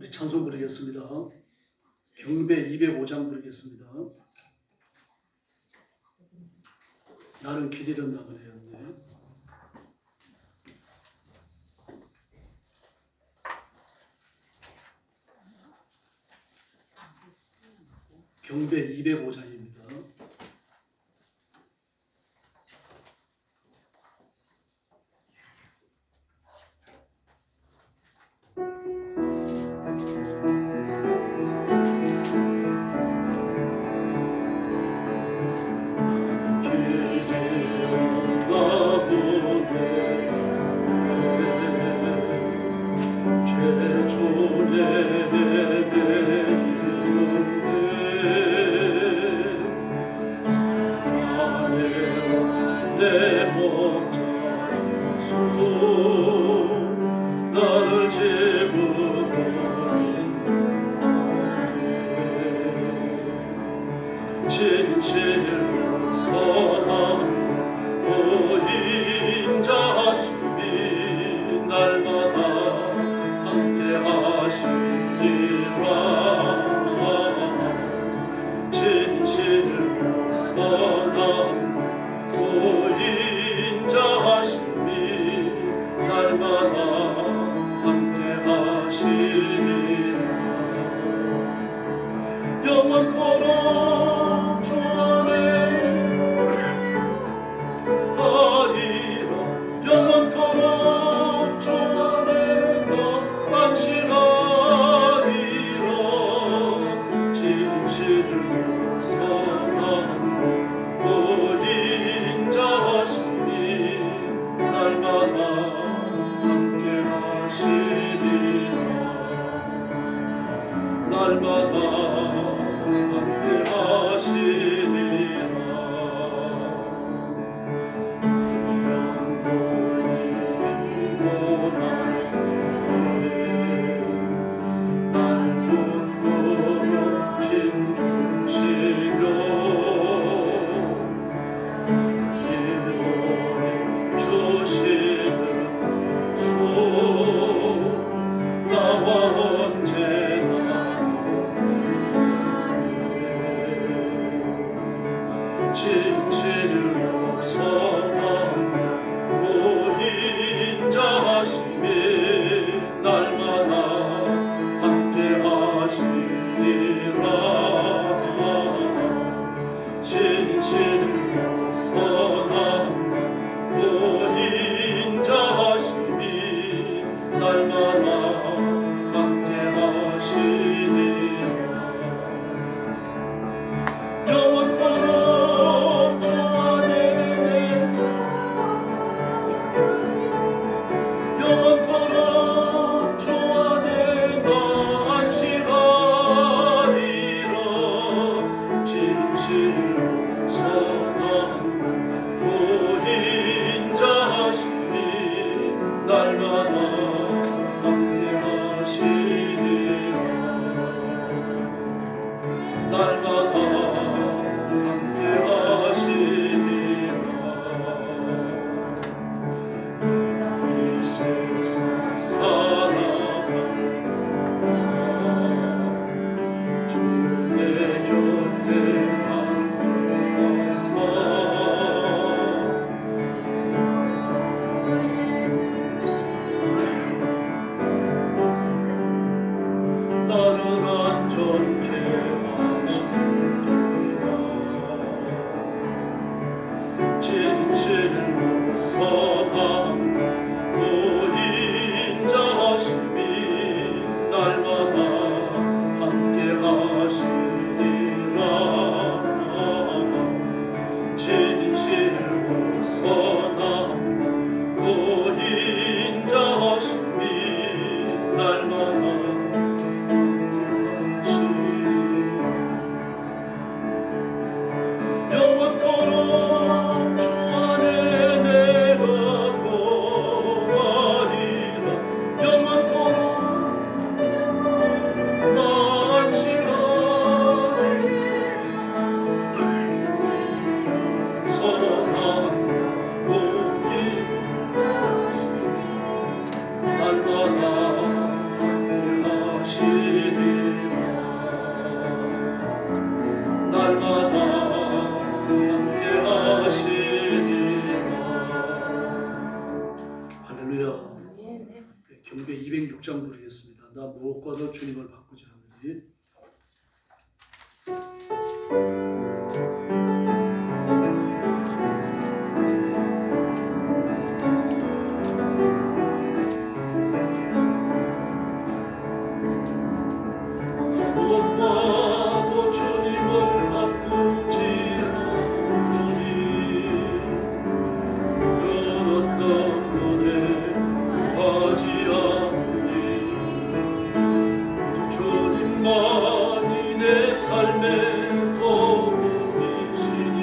우리 찬송 부르겠습니다. 경배 205장 부르겠습니다. 나는 기다렸나 보네요. 경배 205장입니다. 날마다 경배 206장 부르겠습니다. 나 무엇과도 주님을 바꾸지 않으니. 무엇과도 주님을 바꾸지 않으니 어떤 은혜 하지 않으니 주님만이 내 삶의 도움이시니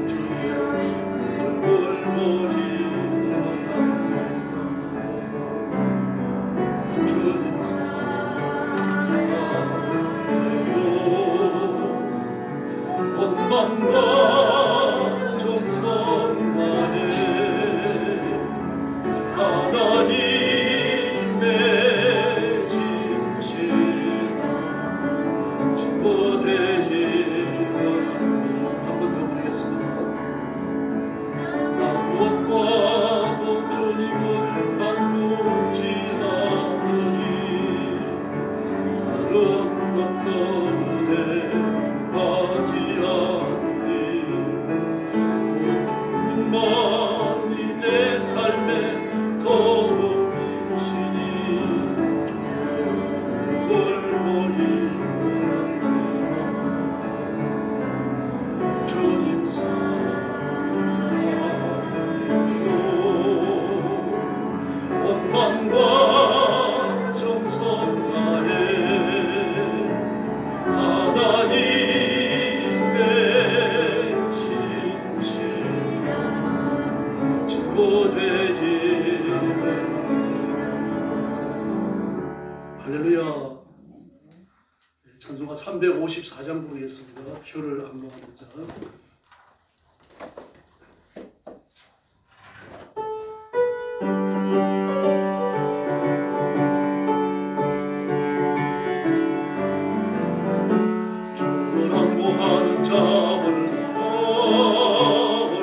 주의 얼굴 주님 원망과 정성만에 하나님의 진실 증거되리라. 한 번 더 부르겠습니다. 나 무엇과도 주님을 바꾸지 않으니 다른 어떤 은혜 하지 않니 주님만이 내 삶의 도움이시니 주를 버리고 주님 사랑으로 원망과 정성 다해 하나님의 신실 증거되리라. 할렐루야. 찬송가 354장 부르겠습니다. 주를 악망하는 자. 주를 악모하는 자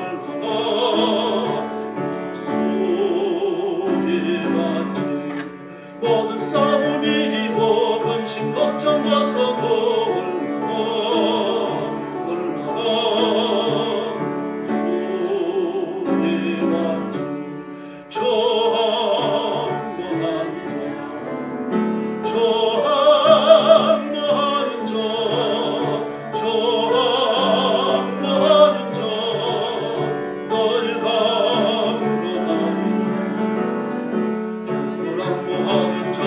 얼마나 소리 많지 모든 싸움이 이고 근심 걱정 와서도 얼마나 소리 많지 저 악모하는 자 널 강구하니 주를 악모하는 자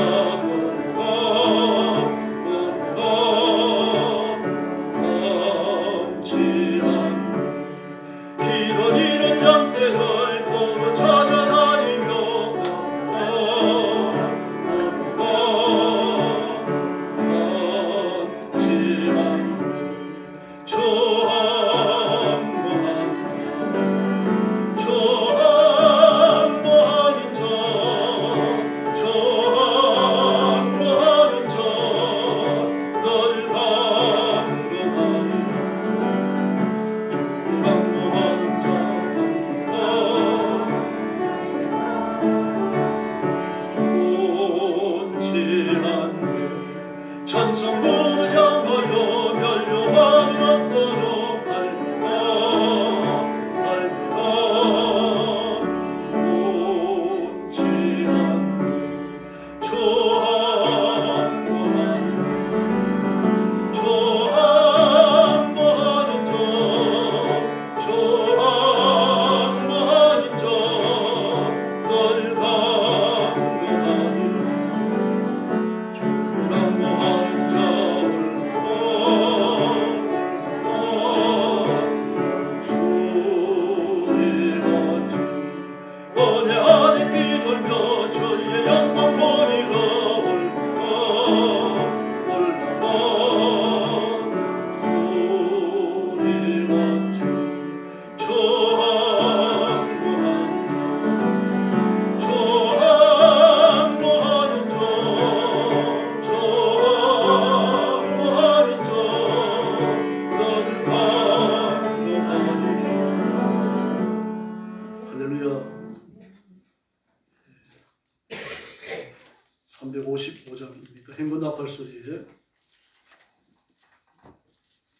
355장입니다. 행군 나팔 소리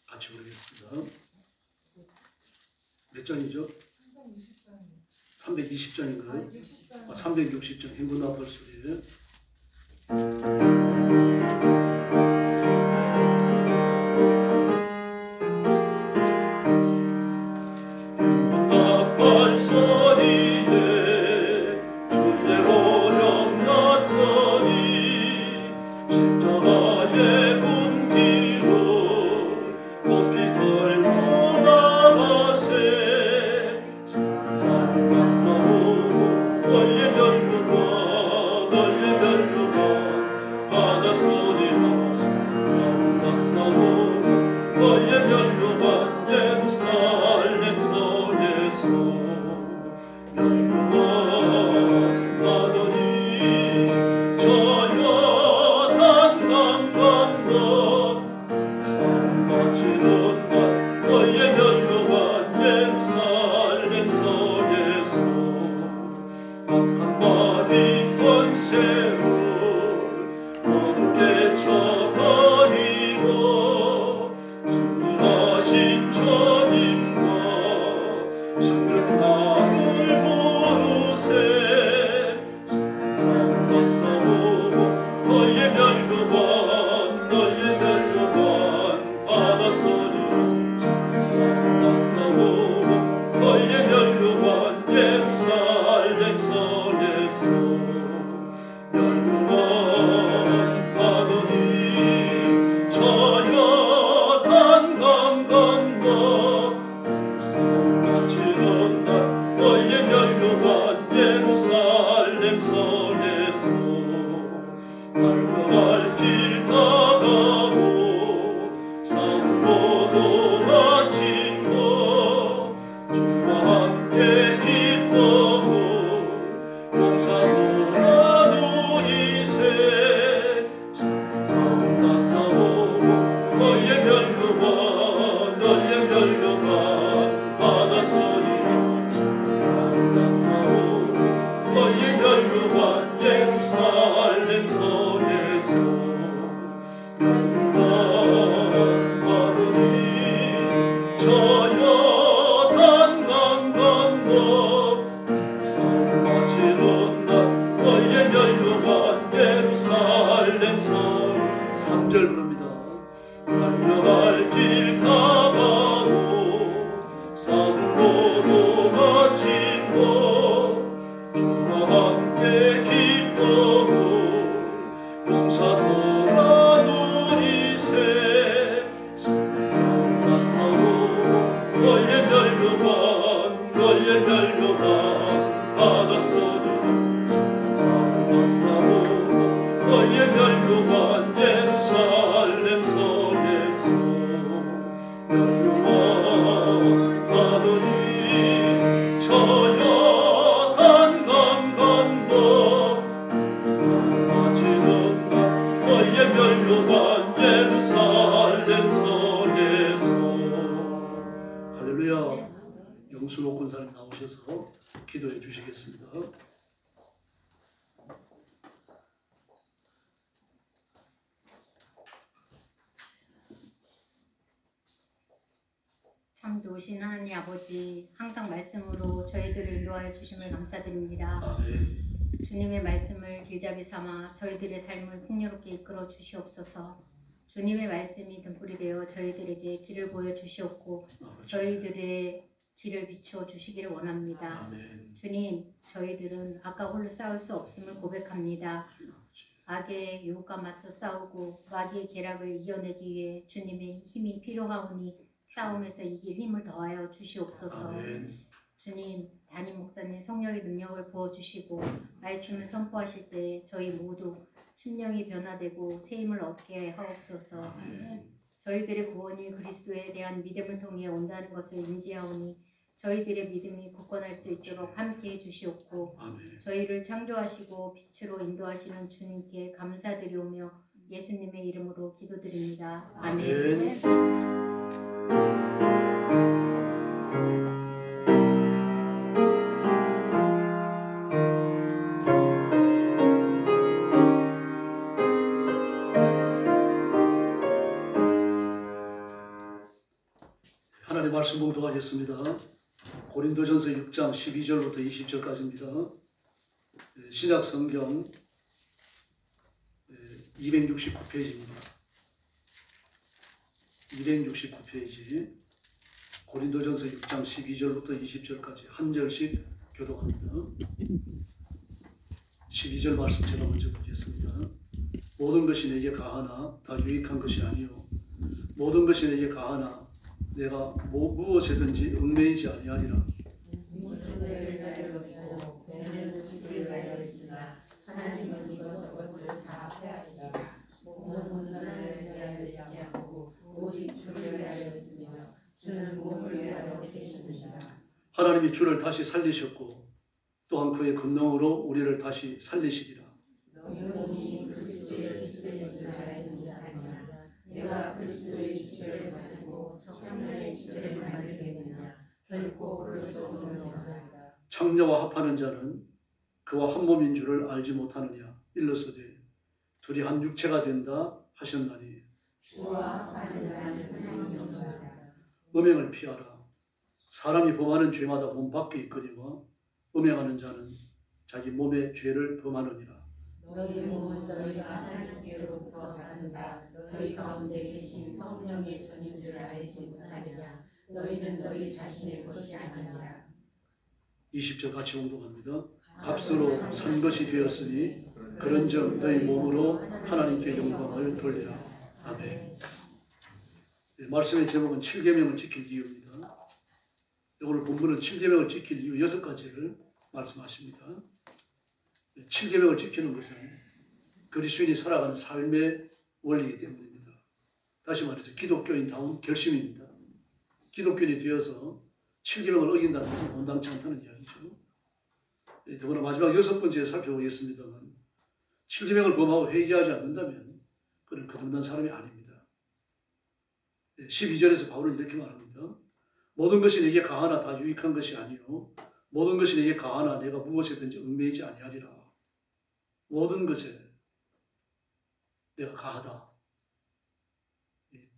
같이 부르겠습니다. 몇 장이죠? 320장인가요? 360장 행군 나팔 소리. 나팔 소리에 주의 오령 나서니 십자가의 분기로 높이 들고 나가세 산산과 싸우고 너의 멸류관 바다 소리가 산산과 싸우고 너의 멸류관 예루살렘 성에서 멸류관하더니 저 요단강 건너 산 바치는 날 너의 멸류관 예루살렘 성에서 한마디 권세로 모두 깨쳐버리고 승리하신 주님과 승전나를 부르세 산과 싸우고 너의 멸류관 바다 소리로 산과 싸우고 너의 멸류관 예루살렘 성에서 멸류관 하더니 저 요단강 건너 산 바치는 날 너의 멸류관 예루살렘 성에서 날아갈 길 다가고 싸우고 도망치고 주와 함께 기뻐하고 용사도 나누리세 산과 싸우고 너의 멸류관 바다 소리로 산과 싸우고 너의 멸류관 예루살렘 성에서 멸류관하더니 저 요단강 건너 산 바치는 날 너의 멸류관 예루살렘 성 3절 부릅니다. 달려갈 길 다가고 싸우고 도망치고 주와 함께 기뻐하고 용사도 나누리세 산과 싸우고 너의 멸류관 바다 소리로 산과 싸우고 너의 멸류관 예루살렘 성에서 멸류관하더니 저 요단강 건너 산 바치는 날 너의 멸류관 예루살렘 성에서. 할렐루야. 영수로 권사님 나오셔서 기도해 주시겠습니다. 참 좋으신 하나님 아버지, 항상 말씀으로 저희들을 인도하여 주심을 감사드립니다. 아멘. 주님의 말씀을 길잡이 삼아 저희들의 삶을 풍요롭게 이끌어 주시옵소서. 주님의 말씀이 등불이 되어 저희들에게 길을 보여 주시옵고 아버지. 저희들의 길을 비추어 주시기를 원합니다. 아멘. 주님, 저희들은 악과 홀로 싸울 수 없음을 고백합니다. 악의 유혹과 맞서 싸우고 마귀의 계략을 이겨내기 위해 주님의 힘이 필요하오니 싸움에서 이길 힘을 더하여 주시옵소서. 아멘. 주님, 담임 목사님 성령의 능력을 부어주시고 말씀을 선포하실 때 저희 모두 심령이 변화되고 새 힘을 얻게 하옵소서. 아멘. 저희들의 구원이 그리스도에 대한 믿음을 통해 온다는 것을 인지하오니 저희들의 믿음이 굳건할 수 있도록 함께해 주시옵고 아멘. 저희를 창조하시고 빛으로 인도하시는 주님께 감사드리오며 예수님의 이름으로 기도드립니다. 아멘. 말씀 봉독하겠습니다. 고린도전서 6장 12절부터 20절까지입니다. 신약 성경 269페이지입니다. 269페이지 고린도전서 6장 12절부터 20절까지 한 절씩 교독합니다. 12절 말씀 제가 먼저 보겠습니다. 모든 것이 내게 가하나 다 유익한 것이 아니요 모든 것이 내게 가하나 내가 무엇에든지 얽매이지 아니하리라. 하나님은 이것저것을 다 빼앗으시라. 몸은 온전을 위하여 있지 않고 오직 주를 위하여 있으며 주는 몸을 위하여 계십니다. 하나님이 주를 다시 살리셨고 또한 그의 권능으로 우리를 다시 살리시리라. 너희는 그리스도의 지체인 줄 알지 못하느냐. 내가 그리스도의 지체를 가지고 청년의 지체를 만들겠느냐. 결코 그럴 수 없느니라. 창녀와 합하는 자는 그와 한 몸인 줄을 알지 못하느냐. 일러서되 둘이 한 육체가 된다 하셨나니 주와 합하는 자는 한 영이다. 음행을 피하라. 사람이 범하는 죄마다 몸 밖에 있거니와 음행하는 자는 자기 몸의 죄를 범하느니라. 너희 몸은 너희가 하나님께로부터 받는다. 너희 가운데 계신 성령의 전인 줄 알지 못하느냐. 너희는 너희 자신의 것이 아니니라. 20절 같이 공독합니다. 값으로 산 것이 되었으니 그런즉 너희 몸으로 하나님께 영광을 돌리라. 아멘. 말씀의 제목은 7계명을 지킬 이유입니다. 오늘 본문은 7계명을 지킬 이유 6가지를 말씀하십니다. 7계명을 지키는 것은 그리스도인이 살아가는 삶의 원리이기 때문입니다. 다시 말해서 기독교인다운 결심입니다. 기독교인이 되어서 7계명을 어긴다는 것은 온당치 않다는 이야기죠. 더구나 마지막 6번째에 살펴보겠습니다만 7계명을 범하고 회개하지 않는다면 그는 거듭난 사람이 아닙니다. 12절에서 바울은 이렇게 말합니다. 모든 것이 내게 가하나 다 유익한 것이 아니요 모든 것이 내게 가하나 내가 무엇이든지 얽매이지 아니하리라. 모든 것에 내가 가하다.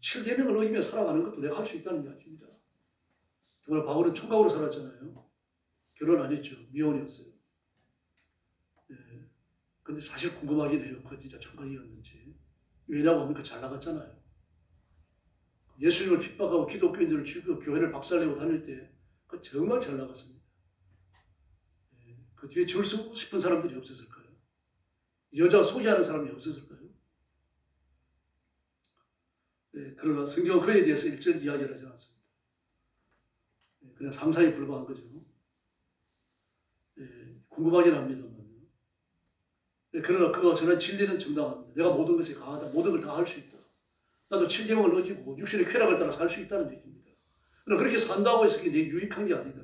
7계명을 어기며 살아가는 것도 내가 할 수 있다는 이야기입니다. 정말 바울은 총각으로 살았잖아요. 결혼 안 했죠. 미혼이었어요. 근데 사실 궁금하긴 해요. 그 진짜 총각이었는지. 왜냐고 하면 잘 나갔잖아요. 예수님을 핍박하고 기독교인들을 죽이고 교회를 박살내고 다닐 때 그 정말 잘 나갔습니다. 그 뒤에 줄서 싶은 사람들이 없었을까요? 여자 소개하는 사람이 없었을까요? 그러나 성경은 그에 대해서 일절 이야기를 하지 않습니다. 그냥 상상에 불과한 거죠. 궁금하긴 합니다만. 그러나 그가 전한 진리는 정당합니다. 내가 모든 것에 가하다. 모든 걸 다 할 수 있다. 나도 7계명을 어기고 육신의 쾌락을 따라 살 수 있다는 얘기입니다. 그러나 그렇게 산다고 해서 그게 내 유익한 게 아니다.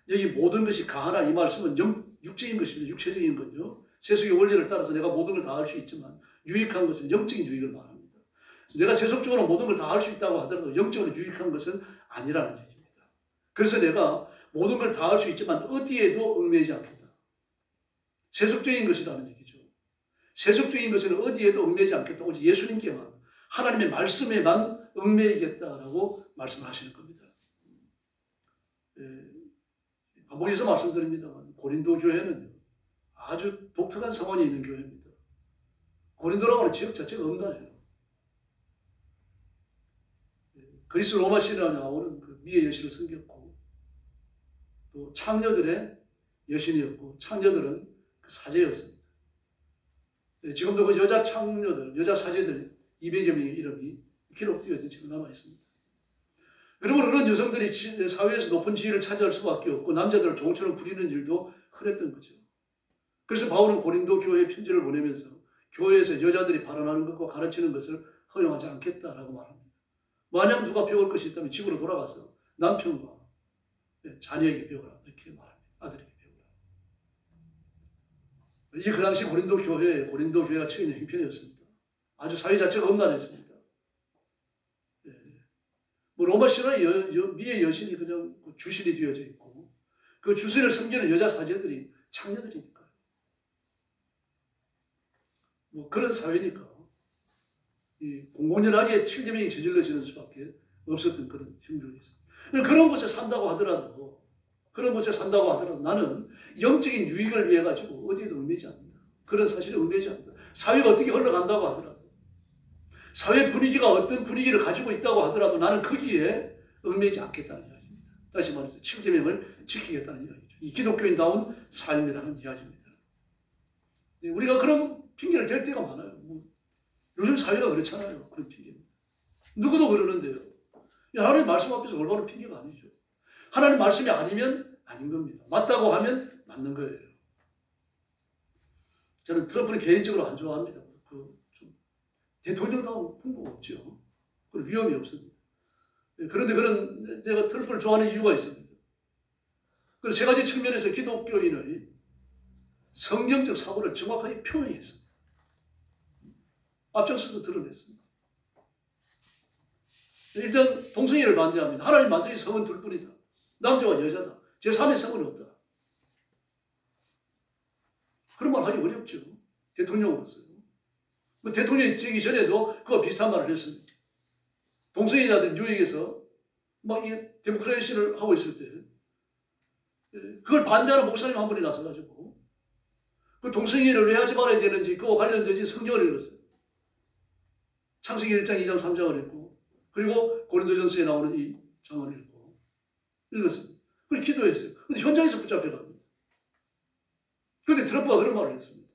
여기 모든 것이 가하나 이 말씀은 육적인 것입니다. 육체적인 건요. 세속의 원리를 따라서 내가 모든 걸 다 할 수 있지만 유익한 것은 영적인 유익을 말합니다. 내가 세속적으로 모든 걸 다 할 수 있다고 하더라도 영적으로 유익한 것은 아니라는 얘기입니다. 그래서 내가 모든 걸 다 할 수 있지만 어디에도 얽매이지 않겠다. 세속적인 것이라는 얘기죠. 세속적인 것은 어디에도 얽매이지 않겠다. 오직 예수님께만 하나님의 말씀에만 얽매이겠다라고 말씀하시는 겁니다. 반복해서 말씀드립니다만 고린도 교회는 아주 독특한 상황이 있는 교회입니다. 고린도라고 하는 지역 자체가 음란해요. 그리스 로마 신화에 나오는 그 미의 여신을 섬겼고 또 창녀들의 여신이었고 창녀들은 그 사제였습니다. 지금도 그 여자 창녀들, 여자 사제들 200여 명의 이름이 기록되어 지금 남아있습니다. 여러분, 그런 여성들이 사회에서 높은 지위를 차지할 수밖에 없고 남자들을 종처럼 부리는 일도 흔했던 거죠. 그래서 바울은 고린도 교회에 편지를 보내면서 교회에서 여자들이 발언하는 것과 가르치는 것을 허용하지 않겠다라고 말합니다. 만약 누가 배울 것이 있다면 집으로 돌아가서 남편과 자녀에게 배우라 이렇게 말합니다. 아들에게 배우라. 이게 그 당시 고린도 교회가 처해 있는 형편이었습니다. 아주 사회 자체가 음란했습니다. 로마 신화의 미의 여신이 그냥 주신이 되어져 있고 그 주신을 섬기는 여자 사제들이 창녀들이니까요. 그런 사회니까 이 공공연하게 7계명이 저질러지는 수밖에 없었던 그런 형편이 있습니다. 그런 곳에 산다고 하더라도 나는 영적인 유익을 위해 가지고 어디에도 얽매이지 않는다. 그런 사실에 얽매이지 않는다. 사회가 어떻게 흘러간다고 하더라도, 사회 분위기가 어떤 분위기를 가지고 있다고 하더라도 나는 거기에 얽매이지 않겠다는 이야기입니다. 다시 말해서 7계명을 지키겠다는 이야기죠. 이 기독교인다운 삶이라는 이야기입니다. 우리가 그런 핑계를 댈 때가 많아요. 요즘 사회가 그렇잖아요. 그런 핑계. 누구도 그러는데요. 하나님 말씀 앞에서 올바른 핑계가 아니죠. 하나님 말씀이 아니면 아닌 겁니다. 맞다고 하면 맞는 거예요. 저는 트럼프는 개인적으로 안 좋아합니다. 좀 대통령다운 풍부가 없죠. 그런 위험이 없습니다. 그런데 내가 트럼프를 좋아하는 이유가 있습니다. 그래서 세 가지 측면에서 기독교인의 성경적 사고를 정확하게 표명했습니다. 앞장서서 드러냈습니다. 일단 동성애를 반대합니다. 하나님 만드신 성은 둘뿐이다. 남자와 여자다. 제3의 성은 없다. 그런 말 하기 어렵죠. 대통령으로서요. 대통령이 되기 전에도 그와 비슷한 말을 했습니다. 동성애자들 뉴욕에서 막 이 데모크레이션을 하고 있을 때 그걸 반대하는 목사님 한 분이 나서가지고 그 동성애를 왜 하지 말아야 되는지 그와 관련된 성경을 읽었어요. 창세기 1장, 2장, 3장을 읽고 그리고 고린도전서에 나오는 이 장을 읽고 읽었습니다. 그리고 기도했어요. 근데 현장에서 붙잡혀갑니다. 그런데 트럼프가 그런 말을 했습니다.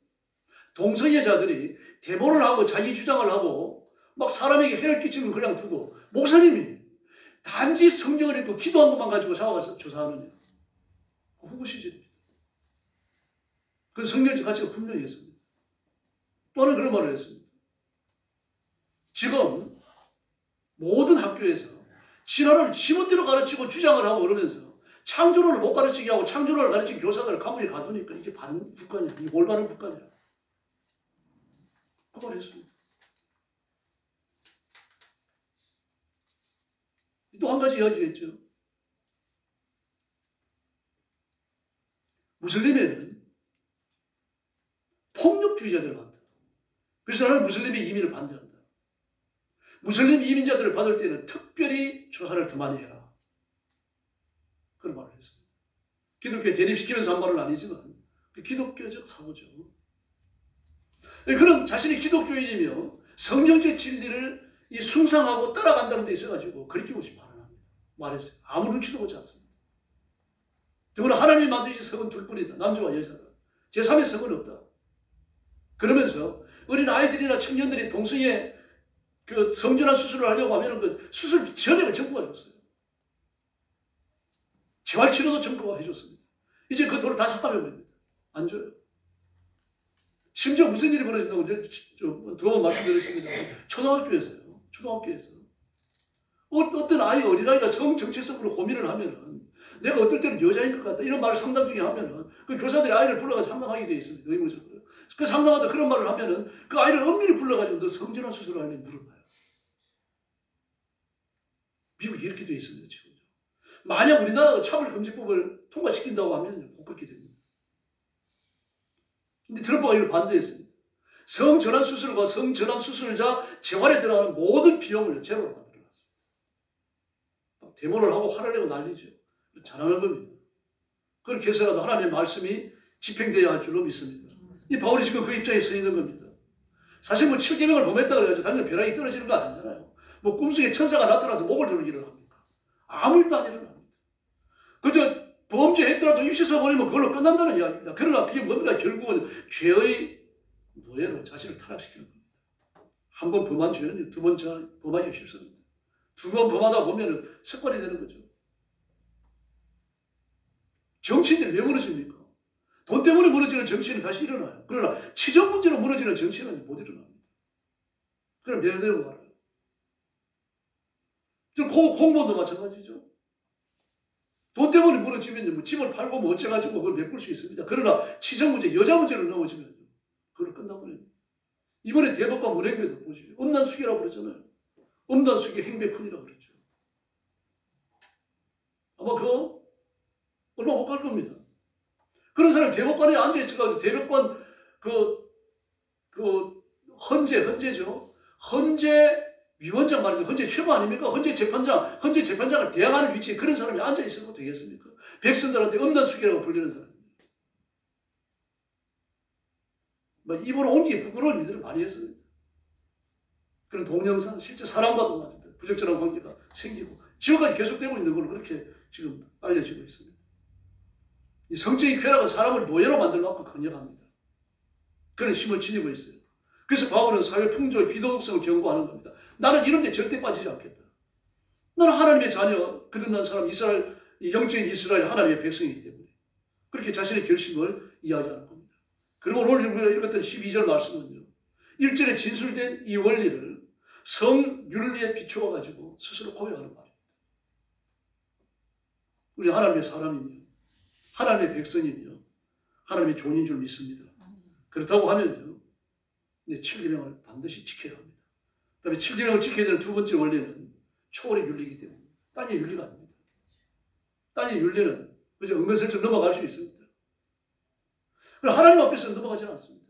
동성애자들이 데모를 하고 자기 주장을 하고 막 사람에게 해를 끼치면 그냥 두고 목사님이 단지 성경을 읽고 기도한 것만 가지고 잡아가서 조사하느냐. 후보 시절입니다. 그 성경적 가치가 분명히 했습니다. 또 하나 그런 말을 했습니다. 지금 모든 학교에서 신화를 지멋대로 가르치고 주장을 하고 그러면서 창조론을 못 가르치게 하고 창조론을 가르친 교사들을 감옥에 가두니까 이게 바른 국가냐, 이게 올바른 국가냐. 그 말을 했습니다. 또 한 가지 이야기했죠. 무슬림에는 폭력주의자들을 반대한다. 그래서 나는 무슬림의 이민을 반대한다. 무슬림 이민자들을 받을 때는 특별히 조사를 더 많이 해라. 그런 말을 했습니다. 기독교에 대립시키면서 한 말은 아니지만 기독교적 사고죠. 그런 자신이 기독교인이며 성경적 진리를 이 숭상하고 따라간다는 데 있어가지고 그렇게 오지 말아라. 말했어요. 아무 눈치도 보지 않습니다. 더구나 하나님이 만드신 성은 둘뿐이다. 남자와 여자다. 제3의 성은 없다. 그러면서 어린 아이들이나 청년들이 동성애 그 성전환 수술을 하려고 하면 그 수술 전액을 정부가 줬어요. 재활치료도 정부가 해줬습니다. 이제 그 돈을 다 삭감해 버립니다. 안 줘요. 심지어 무슨 일이 벌어진다고 두 번 말씀드렸습니다. 초등학교에서요. 초등학교에서. 어떤 어린아이가 성정체성으로 고민을 하면은 내가 어떨 때는 여자인 것 같다. 이런 말을 상담 중에 하면은 그 교사들이 아이를 불러가서 상담하게 되어 있습니다. 의무적으로. 그 상담하다 그런 말을 하면은 그 아이를 엄밀히 불러가지고 너 성전환 수술을 하려면 물어봐요. 미국이 이렇게 되어 있습니다. 지금. 만약 우리나라도 차별금지법을 통과시킨다고 하면 못 그렇게 됩니다. 근데 트럼프가 이걸 반대했습니다. 성전환 수술과 성전환 수술자 재활에 들어가는 모든 비용을 제로로 만들어놨습니다. 데모를 하고 화를 내고 난리죠. 잘하는 겁니다. 그렇게 해서라도 하나님의 말씀이 집행되어야 할 줄로 믿습니다. 이 바울이 지금 그 입장에 서 있는 겁니다. 사실 뭐 7계명을 범했다 그래가지고 당연히 벼락이 떨어지는 거 아니잖아요. 뭐 꿈속에 천사가 나타나서 목을 조르기 일어납니까? 아무 일도 안 일어납니다. 그저 범죄했더라도 입시서 버리면 그걸로 끝난다는 이야기입니다. 그러나 그게 뭡니까? 결국은 죄의 노예로 자신을 타락시키는 겁니다. 한 번 범한 죄는 두 번 범하기 쉽습니다. 두 번 범하다 보면 습관이 되는 거죠. 정치인들이 왜 무너집니까? 돈 때문에 무너지는 정치는 다시 일어나요. 그러나 치적 문제로 무너지는 정치는 못 일어납니다. 그럼 매대로 말아요. 공무원도 마찬가지죠. 돈 때문에 무너지면 뭐 집을 팔고 뭐 어째가지고 그걸 메꿀 수 있습니다. 그러나 치적 문제, 여자 문제로 넘어지면 그걸 끝나버려요. 이번에 대법관 문행배도 보시죠. 음란수계라고 그러잖아요. 음란수계 행배쿤이라고 그러죠. 아마 그거 얼마 못 갈 겁니다. 그런 사람이 대법관에 앉아있어가지고 대법관 헌재죠. 헌재 위원장 말이죠. 헌재 최고 아닙니까? 헌재 재판장을 대항하는 위치에 그런 사람이 앉아있어도 되겠습니까? 백성들한테 음란수기라고 불리는 사람입니다. 입으로 옮기기 부끄러운 일들을 많이 했습니다. 그런 동영상, 실제 사람과도 맞습니다. 부적절한 관계가 생기고 지금까지 계속되고 있는 걸로 그렇게 지금 알려지고 있습니다. 이 성적인 쾌락은 사람을 노예로 만들만큼 강력합니다. 그런 힘을 지니고 있어요. 그래서 바울은 사회 풍조의 비도덕성을 경고하는 겁니다. 나는 이런 데 절대 빠지지 않겠다. 나는 하나님의 자녀, 거듭난 사람, 이스라엘, 영적인 이스라엘 하나님의 백성이기 때문에 그렇게 자신의 결심을 이야기하는 겁니다. 그리고 오늘 우리가 읽었던 12절 말씀은요. 1절에 진술된 이 원리를 성윤리에 비추어 가지고 스스로 고백하는 말입니다. 우리 하나님의 사람이며 하나님의 백성이며 하나님의 종인 줄 믿습니다. 그렇다고 하면요. 7계명을 반드시 지켜야 합니다. 그다음에 7계명을 지켜야 되는 두 번째 원리는 초월의 윤리이기 때문에 딴의 윤리가 아닙니다. 딴의 윤리는 그저 은근슬쩍 넘어갈 수 있습니다. 그러나 하나님 앞에서는 넘어가지는 않습니다.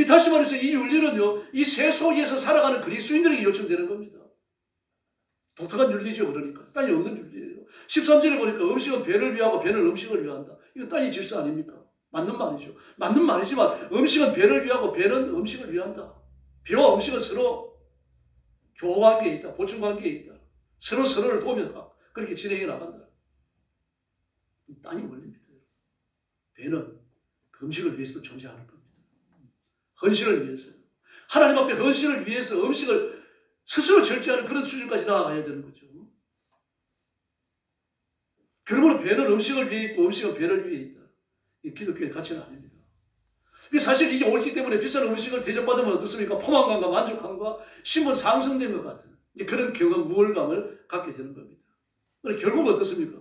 다시 말해서 이 윤리는요. 이 세속에서 살아가는 그리스도인들에게 요청되는 겁니다. 독특한 윤리죠. 그러니까 딴이 없는 윤리예요. 13절에 보니까 음식은 배를 위하고 배는 음식을 위한다. 이거 딴이 질서 아닙니까? 맞는 말이죠. 맞는 말이지만 음식은 배를 위하고 배는 음식을 위한다. 배와 음식은 서로 교환관계에 있다. 보충관계에 있다. 서로를 도우면서 그렇게 진행해 나간다. 딴이 원리입니다. 배는 그 음식을 위해서 존재하는 겁니다. 헌신을 위해서요. 하나님 앞에 헌신을 위해서 음식을 스스로 절제하는 그런 수준까지 나아가야 되는 거죠. 그러므로 배는 음식을 위해 있고 음식은 배를 위해 있다. 이 기독교의 가치는 아닙니다. 사실 이게 옳기 때문에 비싼 음식을 대접받으면 어떻습니까? 포만감과 만족감과 신분 상승된 것 같은 그런 경험, 우월감을 갖게 되는 겁니다. 결국 어떻습니까?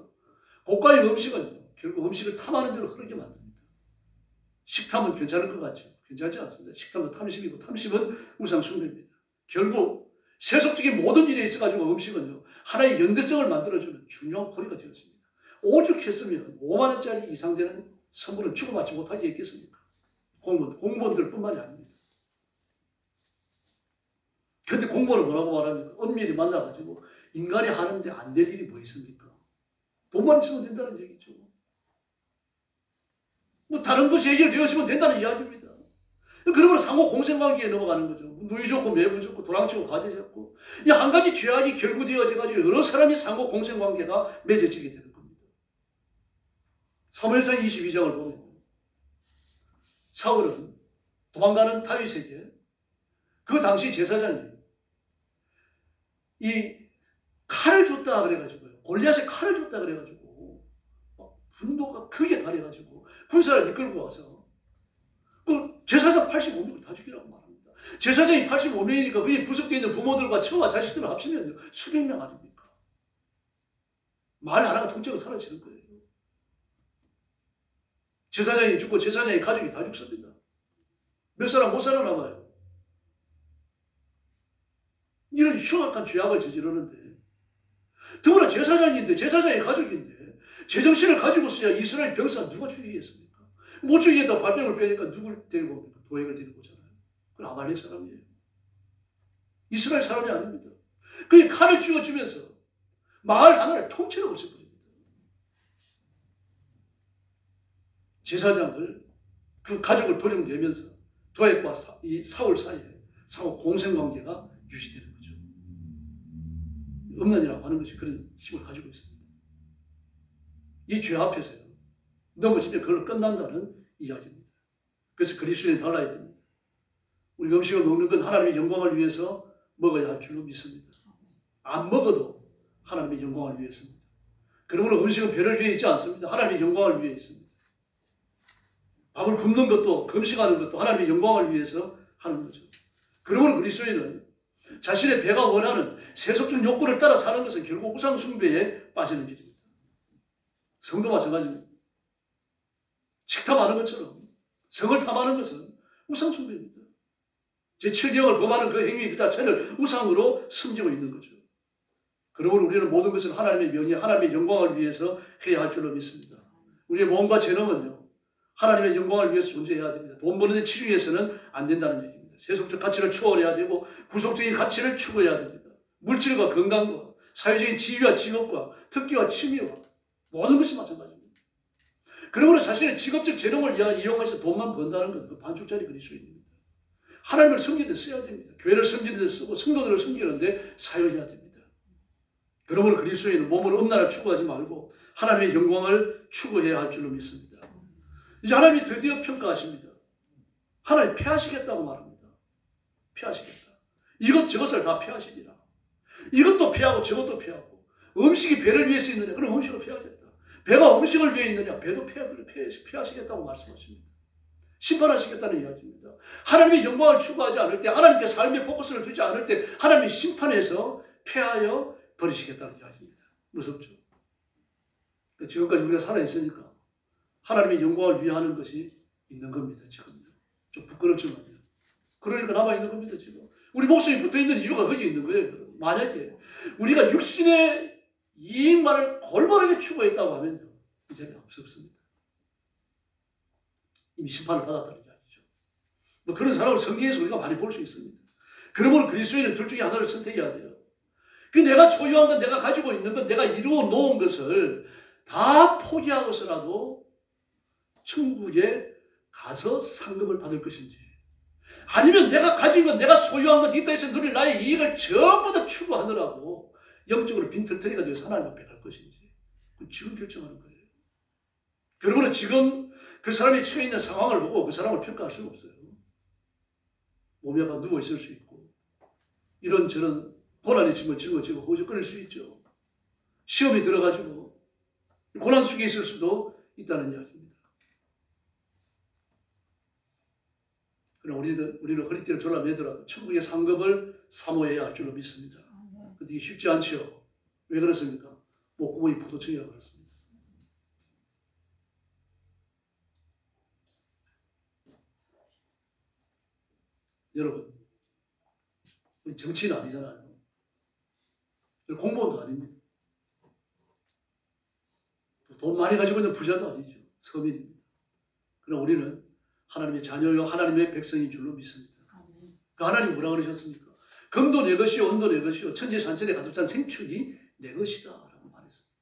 고가의 음식은 결국 음식을 탐하는 대로 흐르게 만듭니다. 식탐은 괜찮을 것 같죠? 괜찮지 않습니다. 식탐은 탐심이고 탐심은 우상 숭배입니다. 결국 세속적인 모든 일에 있어가지고 음식은요. 하나의 연대성을 만들어주는 중요한 고리가 되었습니다. 오죽했으면 5만 원짜리 이상 되는 선물은 주고받지 못하게 했겠습니까? 공무원들 뿐만이 아닙니다. 그런데 공무원은 뭐라고 말합니까? 엄밀히 만나가지고 인간이 하는데 안 될 일이 뭐 있습니까? 돈만 있으면 된다는 얘기죠. 다른 것이 해결되어지면 된다는 이야기입니다. 그러면 상호 공생관계에 넘어가는 거죠. 누이 좋고 매부 좋고 도랑치고 가지 잡고 이 한 가지 죄악이 결부되어져가지고 여러 사람이 상호 공생관계가 맺어지게 되는 겁니다. 사무엘상 22장을 보면 사울은 도망가는 다윗에게 그 당시 제사장이 이 칼을 줬다 그래가지고요. 골리앗에 칼을 줬다 그래가지고 분노가 크게 달해가지고 군사를 이끌고 와서 그 제사장 85명을 다 죽이라고 말합니다. 제사장이 85명이니까 그에 부속되어 있는 부모들과 처와 자식들을 합치면 수백 명 아닙니까? 말 하나가 통째로 사라지는 거예요. 제사장이 죽고 제사장의 가족이 다 죽습니다. 몇 사람 못 살아남아요. 이런 흉악한 죄악을 저지르는데 더구나 제사장인데 제사장의 가족인데 제정신을 가지고서야 이스라엘 병사 누가 죽이겠습니까? 못 죽이겠다고 발병을 빼니까 누굴 데리고 옵니까? 도액을 데리고 오잖아요. 그건 아말렉 사람이에요. 이스라엘 사람이 아닙니다. 그게 칼을 쥐어주면서 마을 하나를 통째로 없애버립니다. 제사장을 그 가족을 도륙내면서 도액과 이 사울 사이에 상호 공생관계가 유지되는 거죠. 음란이라고 하는 것이 그런 힘을 가지고 있습니다. 이 죄 앞에서요. 넘어지면 그걸로 끝난다는 이야기입니다. 그래서 그리스도인이 달라야 됩니다. 우리 음식을 먹는 건 하나님의 영광을 위해서 먹어야 할 줄로 믿습니다. 안 먹어도 하나님의 영광을 위해서입니다. 그러므로 음식은 배를 위해 있지 않습니다. 하나님의 영광을 위해 있습니다. 밥을 굶는 것도 금식하는 것도 하나님의 영광을 위해서 하는 거죠. 그러므로 그리스도인은 자신의 배가 원하는 세속적 욕구를 따라 사는 것은 결국 우상 숭배에 빠지는 길입니다. 성도 마찬가지입니다. 식탐하는 것처럼 성을 탐하는 것은 우상 숭배입니다. 제7계명을 범하는 그 행위 그 자체를 우상으로 섬기고 있는 거죠. 그러므로 우리는 모든 것을 하나님의 명예, 하나님의 영광을 위해서 해야 할 줄로 믿습니다. 우리의 몸과 재능은요. 하나님의 영광을 위해서 존재해야 됩니다. 돈 버는 데 치중해서는 안 된다는 얘기입니다. 세속적 가치를 초월해야 되고 구속적인 가치를 추구해야 됩니다. 물질과 건강과 사회적인 지위와 직업과 특기와 취미와 모든 것이 마찬가지입니다. 그러므로 자신의 직업적 재능을 이용해서 돈만 번다는 것은 그 반쪽짜리 그리스도인입니다. 하나님을 섬기는 데 써야 됩니다. 교회를 섬기는 데 쓰고 성도들을 섬기는 데 사용해야 됩니다. 그러므로 그리스도인은 몸을 엄나라 추구하지 말고 하나님의 영광을 추구해야 할 줄로 믿습니다. 이제 하나님이 드디어 평가하십니다. 하나님 패하시겠다고 말합니다. 패하시겠다. 이것저것을 다 패하시리라. 이것도 패하고 저것도 패하고 음식이 배를 위해서 있느냐? 그럼 음식을 패하겠다. 배가 음식을 위해 있느냐? 배도 패하시겠다고 말씀하십니다. 심판하시겠다는 이야기입니다. 하나님의 영광을 추구하지 않을 때, 하나님께 삶의 포커스를 두지 않을 때 하나님이 심판해서 패하여 버리시겠다는 이야기입니다. 무섭죠? 지금까지 우리가 살아있으니까 하나님의 영광을 위하는 것이 있는 겁니다. 지금요. 좀 부끄럽지만요. 그러니까 남아있는 겁니다. 지금. 우리 목숨이 붙어있는 이유가 거기 있는 거예요. 만약에 우리가 육신의 이익만을 골몰하게 추구했다고 하면 이제는 없습니다. 이미 심판을 받았다는 이야기죠. 뭐 그런 사람을 성경에서 우리가 많이 볼 수 있습니다. 그러므로 그리스도인은 둘 중에 하나를 선택해야 돼요. 그 내가 소유한 것, 내가 가지고 있는 것, 내가 이루어 놓은 것을 다 포기하고서라도 천국에 가서 상급을 받을 것인지, 아니면 내가 가진 것, 내가 소유한 것, 이 땅에서 누릴 나의 이익을 전부 다 추구하느라고 영적으로 빈털터리가 되어서 하나님 앞에 갈 것인지, 지금 결정하는 거예요. 그러므로 지금 그 사람이 처해 있는 상황을 보고 그 사람을 평가할 수는 없어요. 몸에 막 누워 있을 수 있고, 이런저런 고난의 짐을 짊어지고 호주 끊을 수 있죠. 시험이 들어가지고 고난 속에 있을 수도 있다는 이야기입니다. 그럼 우리는 허리띠를 졸라매더라도 천국의 상급을 사모해야 할 줄로 믿습니다. 근데 이게 쉽지 않죠. 왜 그렇습니까? 목구멍이 포도청이라고 그렇습니다. 여러분, 우리 정치인 아니잖아요. 공무원도 아닙니다. 돈 많이 가지고 있는 부자도 아니죠. 서민입니다. 그러나 우리는 하나님의 자녀요, 하나님의 백성인 줄로 믿습니다. 그 하나님 뭐라 그러셨습니까? 금도 내 것이요, 은도 내 것이요, 천지 산천에 가득 찬 생축이 내 것이다 라고 말했습니다.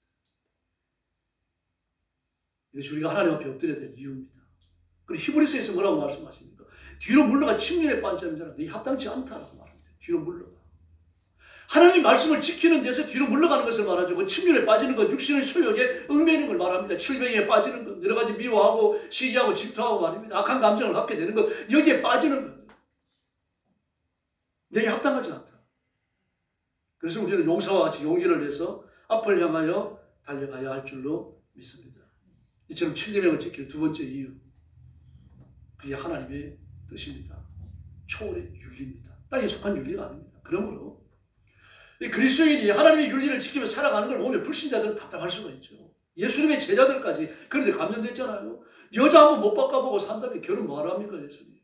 이것이 우리가 하나님 앞에 엎드려야 될 이유입니다. 그리고 히브리서에서 뭐라고 말씀하십니까? 뒤로 물러가 침륜에 빠지는 자는 네 합당치 않다라고 말합니다. 뒤로 물러가. 하나님 말씀을 지키는 데서 뒤로 물러가는 것을 말하죠. 그 침륜에 빠지는 것, 육신의 소욕에 얽매이는 걸 말합니다. 칠병에 빠지는 것, 여러 가지 미워하고 시기하고 질투하고 말입니다. 악한 감정을 갖게 되는 것, 여기에 빠지는 것. 내게 합당하지 않다. 그래서 우리는 용사와 같이 용기를 내서 앞을 향하여 달려가야 할 줄로 믿습니다. 이처럼 7계명을 지킬 두 번째 이유, 그게 하나님의 뜻입니다. 초월의 윤리입니다. 땅에 속한 윤리가 아닙니다. 그러므로 이 그리스도인이 하나님의 윤리를 지키며 살아가는 걸 보면 불신자들은 답답할 수가 있죠. 예수님의 제자들까지 그런데 감염됐잖아요. 여자 한번 못 바꿔보고 산다면 결혼 뭐하러 합니까, 예수님?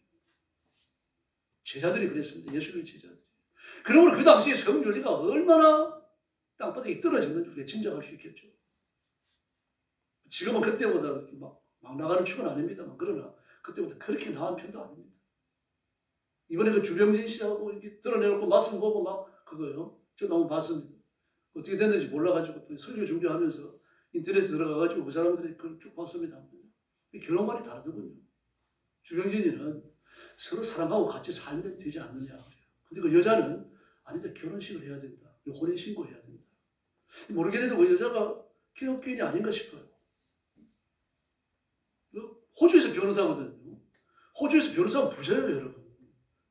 제자들이 그랬습니다. 예수님의 제자들이. 그러므로 그 당시에 성윤리가 얼마나 땅바닥에 떨어졌는지 우리가 짐작할 수 있겠죠. 지금은 그때보다 막 나가는 축은 아닙니다만, 그러나 그때보다 그렇게 나은 편도 아닙니다. 이번에 그 주병진 씨하고 이렇게 드러내놓고 말씀 보고 막 그거요. 저도 한번 봤습니다. 어떻게 됐는지 몰라가지고 또 설교 준비하면서 인터넷에 들어가가지고 그 사람들이 그걸 쭉 봤습니다. 결혼관이 다르더군요. 주병진이는 서로 사랑하고 같이 살면 되지 않느냐. 근데 그 여자는 아니다, 결혼식을 해야 된다. 혼인신고해야 된다. 모르겠는데 그 여자가 기독교인이 아닌가 싶어요. 호주에서 변호사거든요. 호주에서 변호사는 부자예요, 여러분.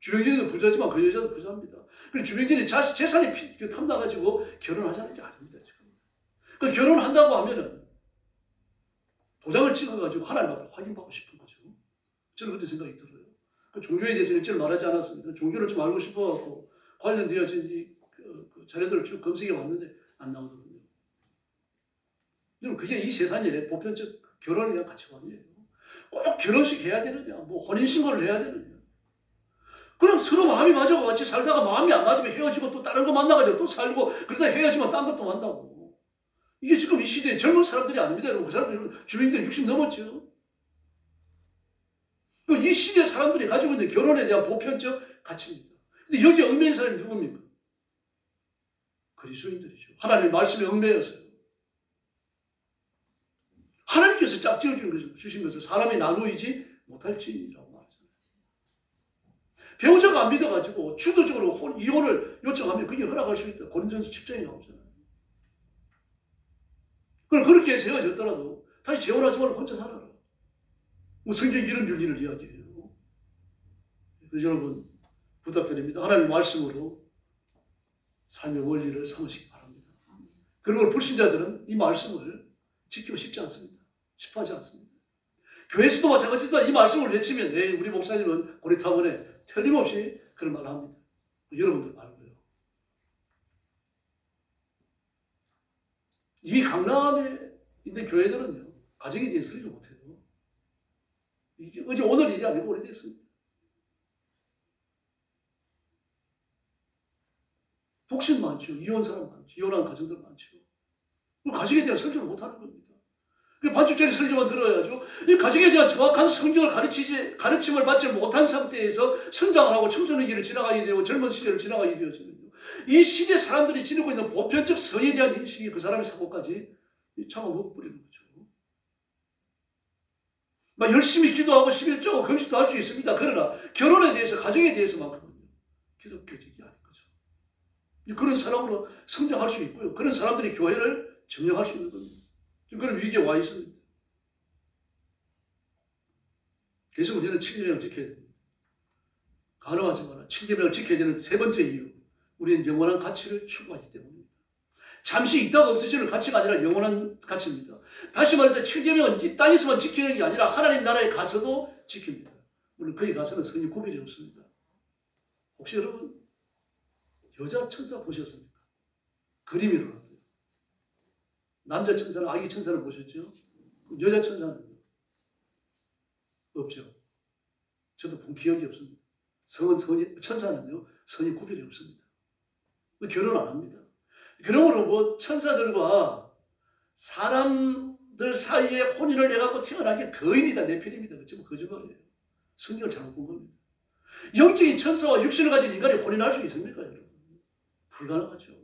주병진은 부자지만 그 여자도 부자입니다. 그리고 주병진이 재산이 탐나가지고 결혼하자는 게 아닙니다, 지금. 그 결혼한다고 하면은 도장을 찍어가지고 하나님 앞에 확인받고 싶은 거죠. 저는 그때 생각이 들어요. 그 종교에 대해서 일절 말하지 않았습니다. 종교를 좀 알고 싶어갖고 관련되어진 그 자료들을 쭉 검색해 왔는데 안 나오거든요. 그게 이 세상에 보편적 결혼에 대한 가치관이에요. 꼭 결혼식 해야 되느냐, 뭐 혼인신고를 해야 되느냐. 그냥 서로 마음이 맞아고 같이 살다가 마음이 안 맞으면 헤어지고 또 다른 거 만나가지고 또 살고 그러다 헤어지면 딴 것도 만나고. 이게 지금 이 시대에 젊은 사람들이 아닙니다, 여러분. 그 사람들은 주민들 60 넘었죠. 이 시대 사람들이 가지고 있는 결혼에 대한 보편적 가치입니다. 근데 여기에 얽매인 사람이 누굽니까? 그리스도인들이죠. 하나님의 말씀에 얽매여서요. 하나님께서 짝지어 주신 것을 사람이 나누이지 못할지라고 말하잖아요. 배우자가 안 믿어가지고 주도적으로 이혼을 요청하면 그게 허락할 수 있다. 고린도전서 10장에 나오잖아요. 그럼 그렇게 해서 헤어졌더라도 다시 재혼하지 말고 혼자 살아라. 뭐 성경이 이런 줄기를 이야기해요. 그래서 여러분 부탁드립니다. 하나님의 말씀으로 삶의 원리를 삼으시기 바랍니다. 그리고 불신자들은 이 말씀을 지키고 싶지 않습니다. 싶어하지 않습니다. 교회에서도 마찬가지지만 이 말씀을 외치면 우리 목사님은 고리타분해 틀림없이 그런 말을 합니다. 여러분들 말고요. 이미 강남에 있는 교회들은요, 가정에 대해서 설교 못해요. 이게 어제 오늘 일이 아니고 오래됐습니다. 독신 많죠. 이혼 사람 많죠. 이혼한 가정들 많죠. 가정에 대한 설교를 못하는 겁니다. 반쪽짜리 설교만 들어야죠. 이 가정에 대한 정확한 성경을 가르침을 받지 못한 상태에서 성장을 하고 청소년 기를 지나가게 되고 젊은 시절을 지나가게 되어지면요. 이 시대 사람들이 지니고 있는 보편적 선에 대한 인식이 그 사람의 사고까지 차가 먹어버리는 거죠. 막 열심히 기도하고 11조고 금식도 할 수 있습니다. 그러나 결혼에 대해서, 가정에 대해서만큼은요, 기독교적이 아닌 거죠. 그런 사람으로 성장할 수 있고요. 그런 사람들이 교회를 점령할 수 있는 겁니다. 지금 그런 위기에 와 있습니다. 그래서 우리는 7계명을 지켜야 됩니다. 가능하지만 7계명을 지켜야 되는 세 번째 이유, 우리는 영원한 가치를 추구하기 때문입니다. 잠시 있다가 없어지는 가치가 아니라 영원한 가치입니다. 다시 말해서 7계명은 이 땅에서만 지키는 게 아니라 하나님 나라에 가서도 지킵니다. 물론 거기 가서는 성령 구별이 없습니다. 혹시 여러분 여자 천사 보셨습니까? 그림이 일어났어요. 남자 천사는, 아기 천사를 보셨죠? 여자 천사는 없죠. 저도 본 기억이 없습니다. 천사는요, 성이 구별이 없습니다. 결혼 안 합니다. 그러므로 뭐 천사들과 사람들 사이에 혼인을 해갖고 태어나게 거인이다, 네피림이다. 그렇지만 거짓말이에요. 성경을 잘못 본 겁니다. 영적인 천사와 육신을 가진 인간이 혼인할 수 있습니까, 여러분? 불가능하죠.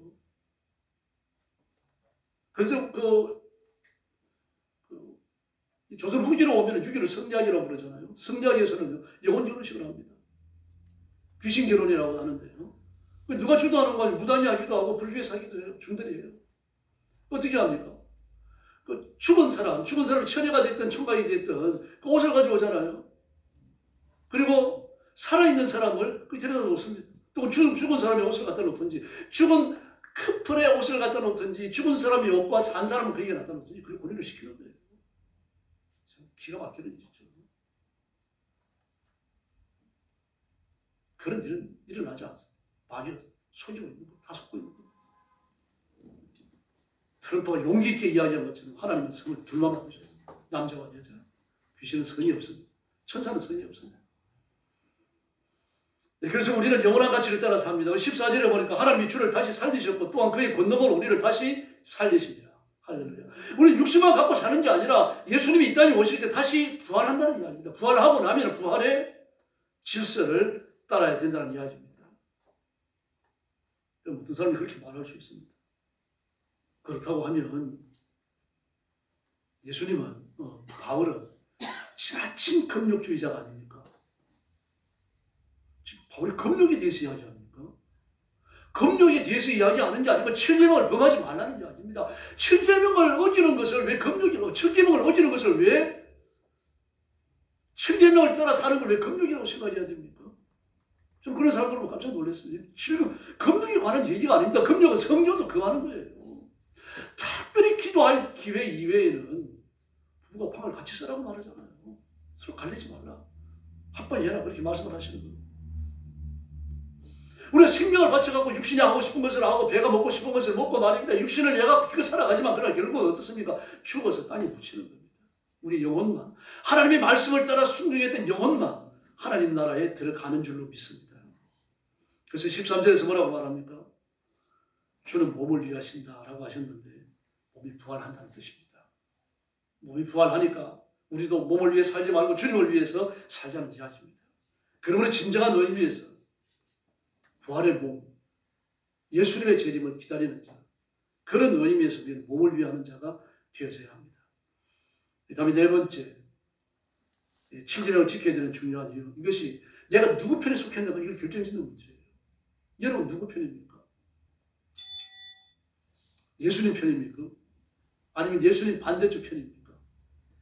그래서 조선 후기로 오면 유기를 성리학이라고 그러잖아요. 성리학에서는 영혼 결혼식을 합니다. 귀신 결혼이라고 하는데요. 누가 주도하는 거 아니에요? 무당이 하기도 하고 불교에서 하기도 해요. 중들이에요. 어떻게 합니까? 죽은 사람이 처녀가 됐든 총각이 됐든 그 옷을 가지고 오잖아요. 그리고 살아있는 사람을 데려다 놓습니다. 또 죽은 사람의 옷을 갖다 놓든지, 죽은 커플의 옷을 갖다 놓든지, 죽은 사람의 옷과 산 사람을 거기에 갖다 놓든지, 그걸 고리를 시키는 거예요. 기가 막히는 일이죠. 그런 일은 일어나지 않습니다. 마귀는 속이고 있는 거, 다 속고 있는 거. 트럼프가 용기 있게 이야기한 것처럼 하나님은 성을 둘만 만드셨습니다. 남자와 여자. 귀신은 성이 없습니다. 천사는 성이 없습니다. 네, 그래서 우리는 영원한 가치를 따라 삽니다. 14절에 보니까 하나님이 주를 다시 살리셨고 또한 그의 권능으로 우리를 다시 살리시리라. 할렐루야. 우리는 육신만 갖고 사는 게 아니라 예수님이 이 땅에 오실 때 다시 부활한다는 이야기입니다. 부활하고 나면 부활의 질서를 따라야 된다는 이야기입니다. 어떤 사람이 그렇게 말할 수 있습니다. 그렇다고 하면 예수님은, 바울은 지나친 금욕주의자가 아닙니까? 지금 바울이 금욕에 대해서 이야기합니까? 금욕에 대해서 이야기하는 게 아니고 7계명을 범하지 말라는 이야기입니다. 7계명을 어기는 것을 왜 금욕이라고, 7계명을 어기는 것을 왜 7계명을 따라 사는 걸 왜 금욕이라고 생각해야 됩니까? 좀 그런 사람들 보고 깜짝 놀랐어요. 지금 금욕에 관한 얘기가 아닙니다. 금욕은 성경도 그거 하는 거예요. 특별히 기도할 기회 이외에는 부부가 방을 같이 쓰라고 말하잖아요. 서로 갈리지 말라. 합발해라. 그렇게 말씀을 하시는 거예요. 우리가 생명을 바쳐갖고 육신이 하고 싶은 것을 하고 배가 먹고 싶은 것을 먹고 말입니다. 육신을 내가 그거 살아가지만 그러나 결국은 어떻습니까? 죽어서 땅에 묻히는 겁니다. 우리 영혼만, 하나님의 말씀을 따라 순종했던 영혼만 하나님 나라에 들어가는 줄로 믿습니다. 그래서 13절에서 뭐라고 말합니까? 주는 몸을 위하신다라고 하셨는데 몸이 부활한다는 뜻입니다. 몸이 부활하니까 우리도 몸을 위해 살지 말고 주님을 위해서 살자는 이야기입니다. 그러므로 진정한 의미에서 부활의 몸, 예수님의 재림을 기다리는 자, 그런 의미에서 우리는 몸을 위하는 자가 되어져야 합니다. 그 다음에 네 번째, 친근함을 지켜야 되는 중요한 이유, 이것이 내가 누구 편에 속했는가 이걸 결정짓는 문제예요. 여러분 누구 편입니까? 예수님 편입니까? 아니면 예수님 반대쪽 편입니까?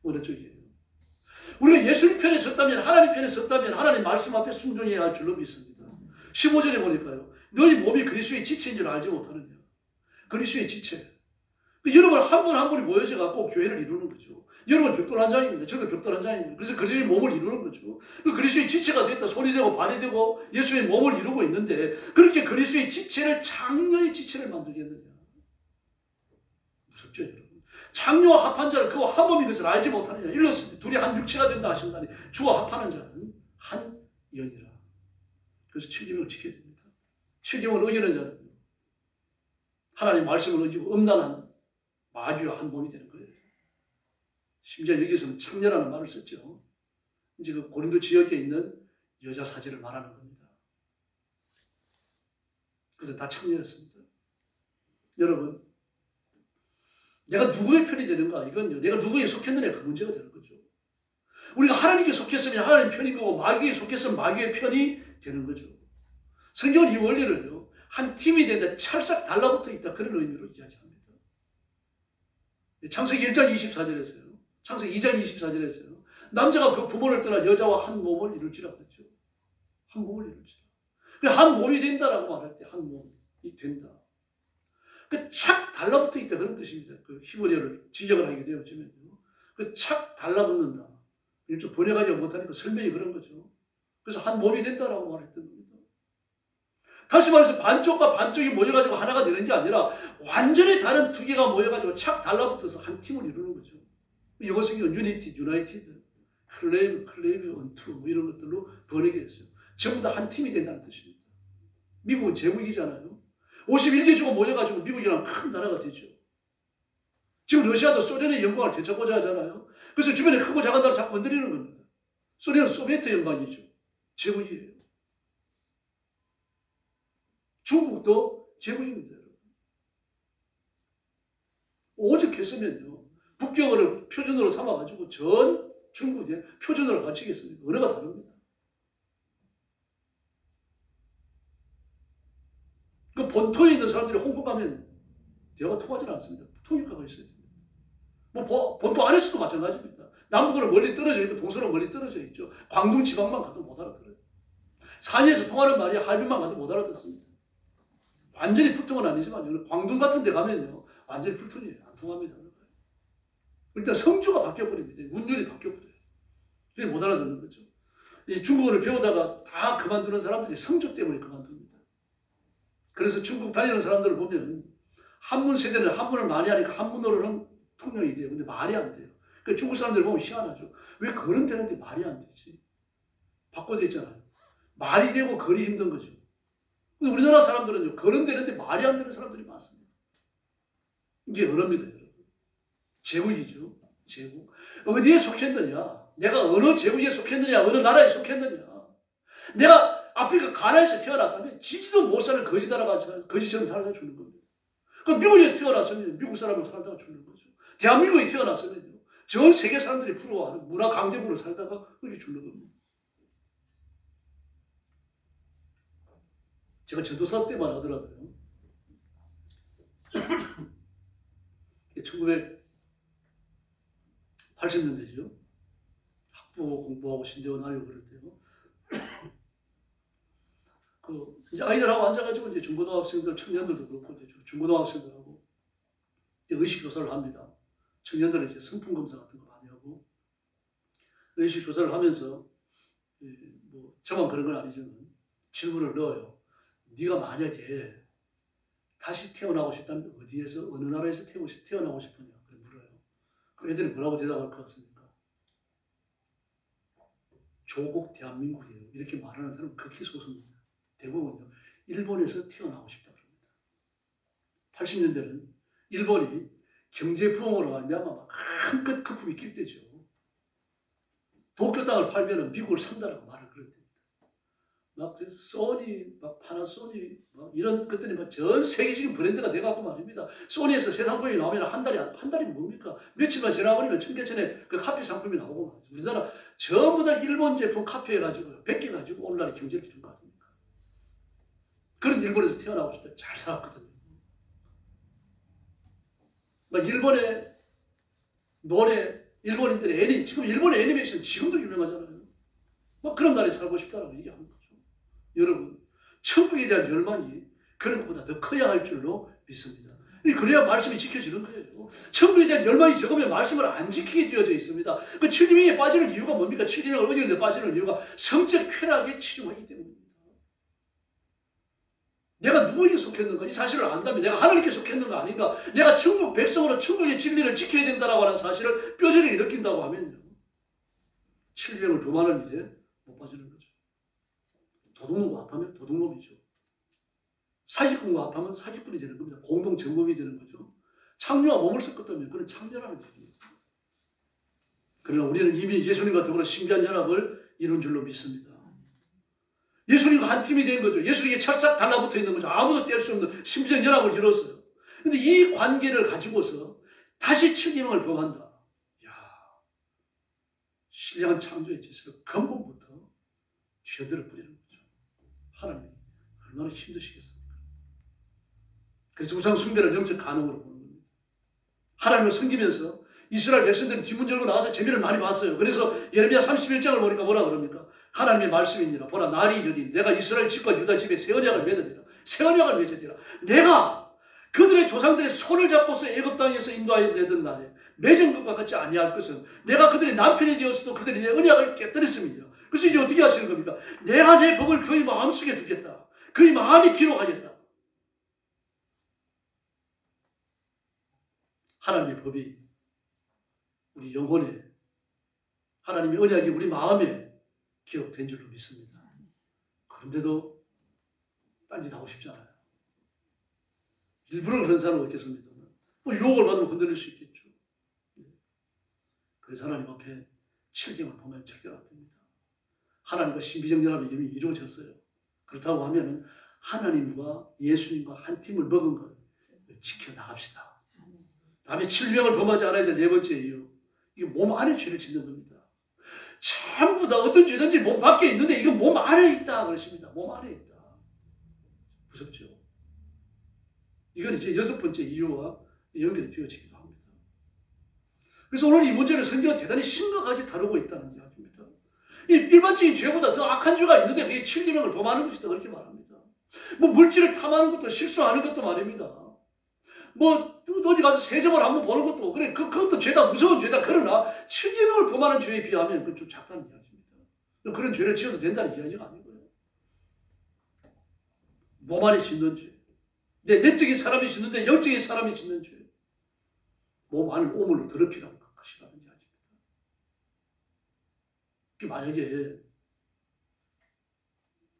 어느 쪽이에요? 우리가 예수님 편에 섰다면, 하나님 편에 섰다면 하나님 말씀 앞에 순종해야 할 줄로 믿습니다. 15절에 보니까요, 너희 몸이 그리스도의 지체인 줄 알지 못하느냐. 그리스도의 지체. 여러분 한 분 한 분이 모여져 갖고 교회를 이루는 거죠. 여러분 벽돌 한 장입니다. 저도 벽돌 한 장입니다. 그래서 그리스도의 몸을 이루는 거죠. 그리스도의 지체가 됐다. 손이 되고 발이 되고 예수의 몸을 이루고 있는데, 그렇게 그리스도의 지체를 장녀의 지체를 만들겠느냐. 무섭죠, 여러분. 장녀와 합한 자를 그와 한 몸인 것을 알지 못하느냐. 일렀을 때 둘이 한 육체가 된다 하신다니, 주와 합하는 자는 한 영이라. 그래서 7계명을 지켜야 됩니다. 7계명을 어기는 자는 하나님 말씀을 어기고 음란한 마귀와 한 몸이 되는 거예요. 심지어 여기서는 창녀라는 말을 썼죠. 이제 그 고린도 지역에 있는 여자 사제를 말하는 겁니다. 그래서 다 창녀였습니다. 여러분, 내가 누구의 편이 되는가? 이건요, 내가 누구에 속했느냐, 그 문제가 되는 거죠. 우리가 하나님께 속했으면 하나님 편인 거고, 마귀에 속했으면 마귀의 편이 되는 거죠. 성경은 이 원리를요, 한 팀이 된다, 찰싹 달라붙어 있다, 그런 의미로 이야기합니다. 창세기 1장 24절에서요, 창세기 2장 24절에서요, 남자가 그 부모를 떠나 여자와 한 몸을 이룰지라 그랬죠. 한 몸을 이룰지라. 한 몸이 된다라고 말할 때 한 몸이 된다. 그 착 달라붙어 있다, 그런 뜻입니다. 그 히브리어를 지적을 하게 되었지만요, 그 착 달라붙는다. 좀 번역하지 못하니까 설명이 그런 거죠. 그래서 한 몸이 된다라고 말했던 겁니다. 다시 말해서 반쪽과 반쪽이 모여가지고 하나가 되는 게 아니라 완전히 다른 두 개가 모여가지고 착 달라붙어서 한 팀을 이루는 거죠. 영어 성경은 유니티, 유나이티드, 클레이브, 언투 뭐 이런 것들로 번역이 됐어요. 전부 다 한 팀이 된다는 뜻입니다. 미국은 제국이잖아요. 51개주가 모여가지고 미국이랑 큰 나라가 되죠. 지금 러시아도 소련의 영광을 되찾고자 하잖아요. 그래서 주변에 크고 작은 나라 자꾸 건드리는 겁니다. 소련은 소비에트 영광이죠. 제국이에요. 중국도 제국입니다. 오죽했으면요, 북경어를 표준어로 삼아가지고 전 중국에 표준어를 가르치겠습니까? 언어가 다릅니다. 그 본토에 있는 사람들이 홍콩 가면 대화가 통하지 않습니다. 통역가가 있어야 됩니다. 뭐 본토 안에서도 마찬가지입니다. 남북으로 멀리 떨어져 있고 동서로 멀리 떨어져 있죠. 광둥 지방만 가도 못 알아들어요. 산에서 통하는 말이 할빈만 가도 못 알아듣습니다. 완전히 불통은 아니지만 광둥 같은 데 가면요, 완전히 불통이에요. 안 통합니다. 일단 성주가 바뀌어버립니다. 문율이 바뀌어버려요. 그래서 못 알아듣는 거죠. 이 중국어를 배우다가 다 그만두는 사람들이 성주 때문에 그만둡니다. 그래서 중국 다니는 사람들을 보면 한문 세대는 한문을 많이 하니까 한문어로는 통용이 돼요. 근데 말이 안 돼요. 그러니까 중국 사람들 보면 희한하죠. 왜 걸은 되는데 말이 안 되지? 바꿔져 있잖아요. 말이 되고 걸이 힘든 거죠. 근데 우리나라 사람들은요, 걸은 되는데 말이 안 되는 사람들이 많습니다. 이게 언어입니다, 여러분. 제국이죠. 제국. 어디에 속했느냐? 내가 어느 제국에 속했느냐? 어느 나라에 속했느냐? 내가 아프리카 가나에서 태어났다면 지지도 못 사는 거지처럼 살다가 죽는 겁니다. 그럼 미국에서 태어났으면 미국 사람으로 살다가 죽는 거죠. 대한민국에 태어났으면 전 세계 사람들이 부러워하는 문화 강대국으로 살다가 그렇게 죽는 겁니다. 제가 전도사 때만 하더라도요, 1980년대죠. 학부 공부하고 신대원 하려고 그럴 때요. 이제 아이들하고 앉아가지고 이제 중고등학생들, 청년들도 그렇고 이제 중고등학생들하고 이제 의식 조사를 합니다. 청년들은 이제 성품 검사 같은 거 많이 하고 의식 조사를 하면서 뭐 저만 그런 건 아니지만 질문을 넣어요. 네가 만약에 다시 태어나고 싶다면 어디에서 어느 나라에서 태어나고 싶으냐 그래 물어요. 그 애들이 뭐라고 대답할 것 같습니까? 조국 대한민국이에요. 이렇게 말하는 사람은 극히 소수입니다. 대부분요, 일본에서 태어나고 싶다 그럽니다. 80년대는 일본이 경제 부흥으로 말미암아 한껏 거품이 낄 때죠. 도쿄 땅을 팔면은 미국을 산다라고 말을 그랬답니다. 막 소니, 막 파나소닉, 막 이런 것들이 막 전 세계적인 브랜드가 돼갖고 말입니다. 소니에서 새 상품이 나오면 한 달이 뭡니까? 며칠만 지나버리면 청계천에 그 카페 상품이 나오고 말이죠. 우리나라 전부 다 일본 제품 카페 해가지고 100개 가지고 오늘날의 경제를 준 거 아닙니까? 그런 일본에서 태어나고 싶다. 잘 살았거든요. 막 일본의 노래, 일본인들의 지금 일본의 애니메이션 지금도 유명하잖아요. 막 그런 나라에 살고 싶다라고 얘기하는 거죠. 여러분, 천국에 대한 열망이 그런 것보다 더 커야 할 줄로 믿습니다. 그래야 말씀이 지켜지는 거예요. 천국에 대한 열망이 적으면 말씀을 안 지키게 되어져 있습니다. 그 7계명에 빠지는 이유가 뭡니까? 7계명을 어기는데 빠지는 이유가 성적 쾌락에 치중하기 때문입니다. 내가 누구에게 속했는가? 이 사실을 안다면 내가 하나님께 속했는가 아닌가? 내가 천국 백성으로 천국의 진리를 지켜야 된다고 하는 사실을 뼈저리게 느낀다고 하면요. 7계명을 범하는 일에 못 빠지는 거죠. 도둑놈과 합하면 도둑놈이죠. 사기꾼과 합하면 사기꾼이 되는 겁니다. 공동 정범이 되는 거죠. 창녀와 몸을 섞었다면 그건 창녀라는 얘기입니다. 그러나 우리는 이미 예수님과 더불어 신비한 연합을 이룬 줄로 믿습니다. 예수님과 한 팀이 된 거죠. 예수님께 찰싹 달라붙어 있는 거죠. 아무도 뗄 수 없는 신비한 연합을 이뤘어요. 그런데 이 관계를 가지고서 다시 7계명을 범한다. 야, 신령한 창조의 질서를 근본부터 쥐어들어 버리는 거죠. 하나님 얼마나 힘드시겠습니까? 그래서 우상 숭배를 영적 간음으로 보는 겁니다. 하나님을 섬기면서 이스라엘 백성들은 뒷문 열고 나와서 재미를 많이 봤어요. 그래서 예레미야 31장을 보니까 뭐라 그럽니까? 하나님의 말씀이니라. 보라 날이 이르니 내가 이스라엘 집과 유다 집에 새 언약을 맺으리라. 새 언약을 맺으리라. 내가 그들의 조상들의 손을 잡고서 애굽 땅에서 인도하여 내던 날에 맺은 것과 같이 아니할 것은 내가 그들의 남편이 되었어도 그들이 내 언약을 깨뜨렸습니다. 그래서 이제 어떻게 하시는 겁니까? 내가 내 법을 그의 마음속에 두겠다. 그의 마음이 기록하겠다. 하나님의 법이 우리 영혼에, 하나님의 언약이 우리 마음에 기록된 줄로 믿습니다. 그런데도 딴짓하고 싶지 않아요. 일부러 그런 사람은 없겠습니다. 뭐 유혹을 받으면 건드릴 수 있겠죠. 그래서 하나님 앞에 7계명을 보면 절대로 안 됩니다. 하나님과 신비적 연합이 이미 이루어졌어요. 그렇다고 하면 하나님과 예수님과 한 팀을 먹은 걸 지켜나갑시다. 다음에 7계명을 범하지 않아야 될 네 번째 이유. 이게 몸 안에 죄를 짓는 겁니다. 전부 다 어떤 죄든지 몸 밖에 있는데 이건 몸 안에 있다 그러십니다. 몸 안에 있다. 무섭죠? 이건 이제 6번째 이유와 연결이 되어지기도 합니다. 그래서 오늘 이 문제를 성경은 대단히 심각하게 다루고 있다는 이야기입니다. 이 일반적인 죄보다 더 악한 죄가 있는데 그게 7계명을 범하는 것이다 그렇게 말합니다. 뭐 물질을 탐하는 것도 실수하는 것도 말입니다. 뭐 어디 가서 세점을 한번 보는 것도 그래 그것도 죄다 무서운 죄다. 그러나 7계명을 범하는 죄에 비하면 그건 좀 작다는 이야기입니다. 그런 죄를 지어도 된다는 이야기가 아니고요. 몸 안에 짓는 죄, 내적인 사람이 짓는데 영적인 사람이 짓는 죄, 몸 안을 오물로 더럽히라는 것이라는 이야기입니다. 만약에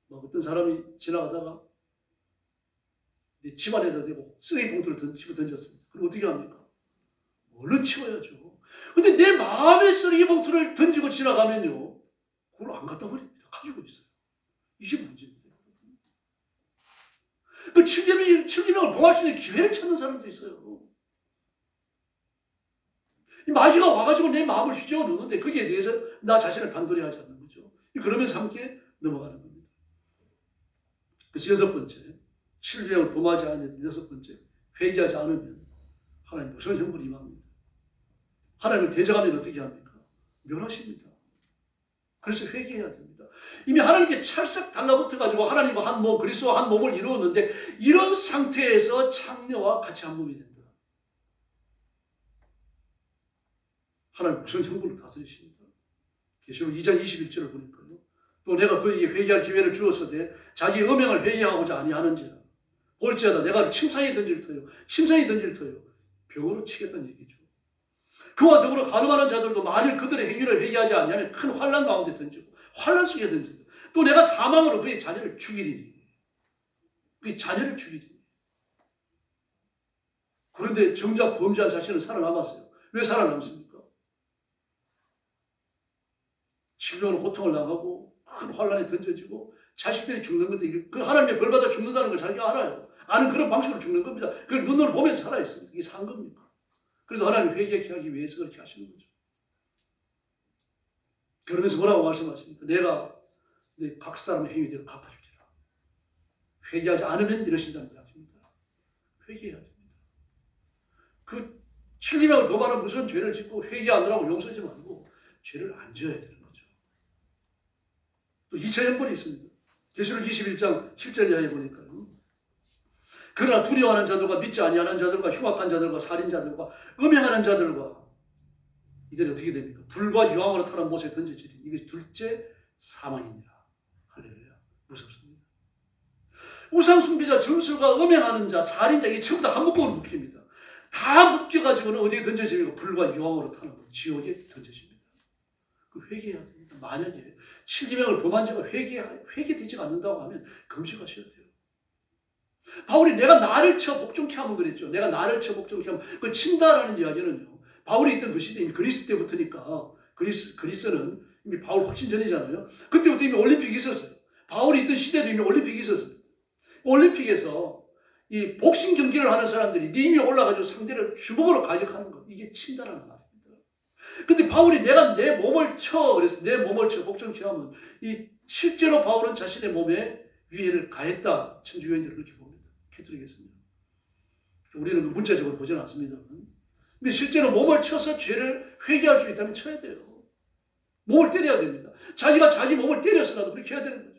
뭐 어떤 사람이 지나가다가 집안에다 대고 쓰레기 봉투를 집어 던졌습니다. 그럼 어떻게 합니까? 얼른 치워야죠. 근데 내 마음의 쓰레기 봉투를 던지고 지나가면요, 그걸 안 갖다 버립니다. 가지고 있어요. 이게 문제입니다. 그 7계명을 범할 수 있는 기회를 찾는 사람도 있어요. 이 마귀가 와가지고 내 마음을 휘저어 놓는데 거기에 대해서 나 자신을 단돌이 하지 않는 거죠. 그러면서 함께 넘어가는 겁니다. 그래서 6번째, 7계명을 범하지 않는 6번째, 회개하지 않으면 하나님 무서운 형벌이 임합니다. 하나님을 대적하면 어떻게 합니까? 멸하십니다. 그래서 회개해야 됩니다. 이미 하나님께 찰싹 달라붙어가지고 하나님과 한 몸, 그리스도와 한 몸을 이루었는데 이런 상태에서 창녀와 같이 한 몸이 된다. 하나님 무슨 형벌을 다스리십니다. 계시록 2장 21절을 보니까요. 또 내가 그에게 회개할 기회를 주었으되 자기 음행을 회개하고자 아니하는지라. 볼지어다 내가 침상에 던질 터요. 침상에 던질 터요. 병으로 치겠다는 얘기죠. 그와 더불어 가늠하는 자들도 만일 그들의 행위를 회개하지 않으면 큰 환난 가운데 던지고 환난 속에 던지고 또 내가 사망으로 그의 자녀를 죽이리니. 그의 자녀를 죽이리니. 그런데 정작 범죄한 자신은 살아남았어요. 왜 살아남습니까? 질병으로 고통을 당하고 큰 환란에 던져지고 자식들이 죽는 건데 그 하나님의 벌 받아 죽는다는 걸 자기가 알아요. 아는 그런 방식으로 죽는 겁니다. 그걸 눈으로 보면서 살아있습니다. 이게 산 겁니까? 그래서 하나님 회개케 하기 위해서 그렇게 하시는 거죠. 그러면서 뭐라고 말씀하십니까? 내가 각 사람의 행위대로 갚아주리라. 회개하지 않으면 이러신다는 이야기입니다. 회개해야 됩니다. 그 7계명을 범하는 무슨 죄를 짓고 회개하느라고 용서하지 말고 죄를 안 지어야 되는 거죠. 또 2차 형벌이 있습니다. 계시록 21장 7절 이하에 보니까요. 그러나 두려워하는 자들과 믿지 아니하는 자들과 흉악한 자들과 살인자들과 음행하는 자들과 이들은 어떻게 됩니까? 불과 유황으로 타는 못에 던져지리. 이게 둘째 사망입니다. 할렐루야. 무섭습니다. 우상숭배자, 점술가, 음행하는 자, 살인자 이게 전부 다 한 묶음으로 묶입니다. 다 묶여가지고는 어디에 던져집니까? 불과 유황으로 타는 지옥에 던져집니다. 그 회개해야 됩니다. 만약에 7계명을 범한 자가 회개되지 않는다고 하면 금식하셔야 돼요. 바울이 내가 나를 쳐 복종케 하면 그랬죠. 내가 나를 쳐 복종케 하면 그 친다라는 이야기는요. 바울이 있던 그 시대 이미 그리스 때부터니까 그리스는 이미 바울 훨씬 전이잖아요. 그때부터 이미 올림픽이 있었어요. 바울이 있던 시대도 이미 올림픽이 있었어요. 올림픽에서 이 복싱 경기를 하는 사람들이 링에 올라가지고 상대를 주먹으로 가격하는 것 이게 친다라는 말입니다. 근데 바울이 내가 내 몸을 쳐 그래서 내 몸을 쳐 복종케 하면 이 실제로 바울은 자신의 몸에 위해를 가했다. 천주교인들은 그렇게 봅니다. 캐톨릭에서는. 우리는 문자적으로 보지는 않습니다. 근데 실제로 몸을 쳐서 죄를 회개할 수 있다면 쳐야 돼요. 몸을 때려야 됩니다. 자기가 자기 몸을 때려서라도 그렇게 해야 되는 거죠.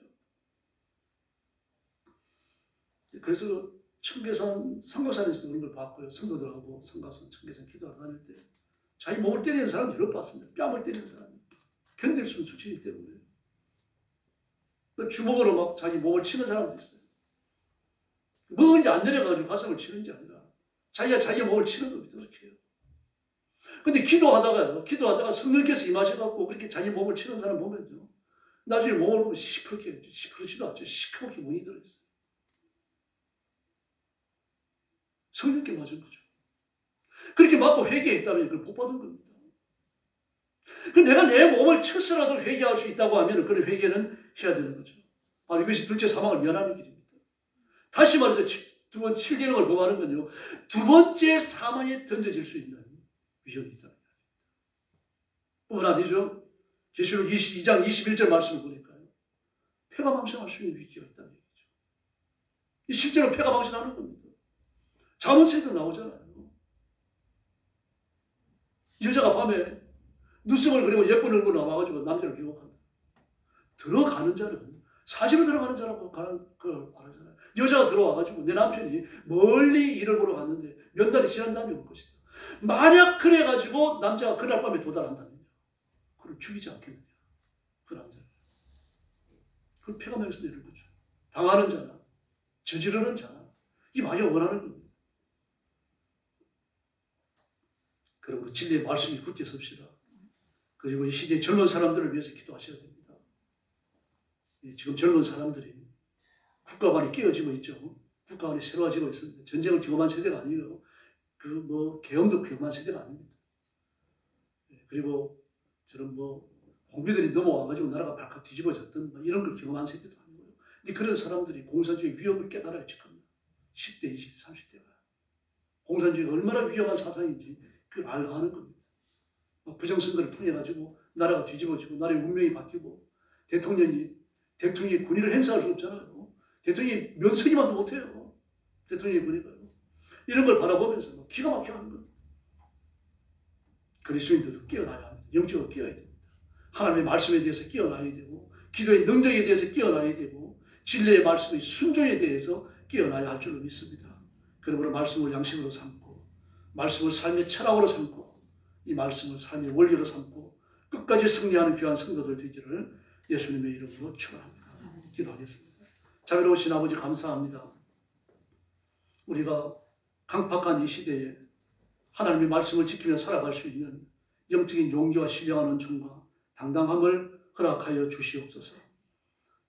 그래서 청계산 삼각산에서 그런 걸 봤고요. 성도들하고 성가산 청계산 기도하러 다닐 때 자기 몸을 때리는 사람 여러 봤습니다. 뺨을 때리는 사람이 견딜 수 없는 수치이기 때문에 주먹으로 막 자기 몸을 치는 사람도 있어요. 뭐 이제 안 내려가지고 가슴을 치는지 아니라 자기가 자기 몸을 치는 겁니다. 그렇게 해요. 근데 기도하다가 성령께서 임하셔갖고 그렇게 자기 몸을 치는 사람 보면요. 나중에 몸을 보면 시퍼렇지도 않죠. 시커멓게 문이 들어있어요. 성령께 맞은 거죠. 그렇게 맞고 회개했다면 그걸 복 받은 겁니다. 근데 내가 내 몸을 쳐서라도 회개할 수 있다고 하면 그런 회개는 해야 되는 거죠. 이것이 둘째 사망을 면하는 길입니다. 다시 말해서 7계명을 범하는 건요. 두 번째 사망에 던져질 수 있는 위험이 있다. 뿐만 아니죠. 계시록 22장 21절 말씀을 보니까요. 폐가 망신할 수 있는 위기가 있다는 얘기죠. 실제로 폐가 망신하는 겁니다. 잠언서에도 나오잖아요. 여자가 밤에 눈썹을 그리고 예쁜 얼굴 나와가지고 남자를 유혹한다. 들어가는 자는 사지로 들어가는 자라고 그걸 말하잖아요. 여자가 들어와가지고 내 남편이 멀리 일을 보러 갔는데 몇 달이 지난 다음에 올 것이다. 만약 그래가지고 남자가 그날 밤에 도달한다면 그걸 죽이지 않겠느냐. 그 남자를. 그걸 폐가망에서 내는 거죠. 당하는 자나 저지르는 자나 이 마귀가 원하는 겁니다. 그리고 진리의 말씀이 굳게 섭시다. 그리고 이 시대의 젊은 사람들을 위해서 기도하셔야 됩니다. 지금 젊은 사람들이 국가관이 깨어지고 있죠. 국가관이 새로워지고 있습니다. 전쟁을 경험한 세대가 아니에요. 계엄도 경험한 세대가 아닙니다. 그리고 저런 공비들이 넘어와가지고 나라가 발칵 뒤집어졌던 이런 걸 경험한 세대도 아니고요. 근데 그런 사람들이 공산주의 위협을 깨달아야 직합니다. 10대, 20대, 30대가. 공산주의가 얼마나 위험한 사상인지 그걸 아는 겁니다. 부정선거를 통해가지고 나라가 뒤집어지고 나라의 운명이 바뀌고 대통령이 군인을 행사할 수 없잖아요. 대통령이 면서기만도 못해요. 대통령이 보니까요. 이런 걸 바라보면서 기가 막혀 하는 겁니다. 그리스도인들도 깨어나야 합니다. 영적으로 깨어야 됩니다. 하나님의 말씀에 대해서 깨어나야 되고 기도의 능력에 대해서 깨어나야 되고 진리의 말씀의 순종에 대해서 깨어나야 할 줄로 믿습니다. 그러므로 말씀을 양식으로 삼고 말씀을 삶의 철학으로 삼고 이 말씀을 삶의 원리로 삼고 끝까지 승리하는 귀한 성도들 되기를 예수님의 이름으로 축원합니다. 기도하겠습니다. 자비로우신 아버지 감사합니다. 우리가 강팍한 이 시대에 하나님의 말씀을 지키며 살아갈 수 있는 영적인 용기와 신령한 은총과 당당함을 허락하여 주시옵소서.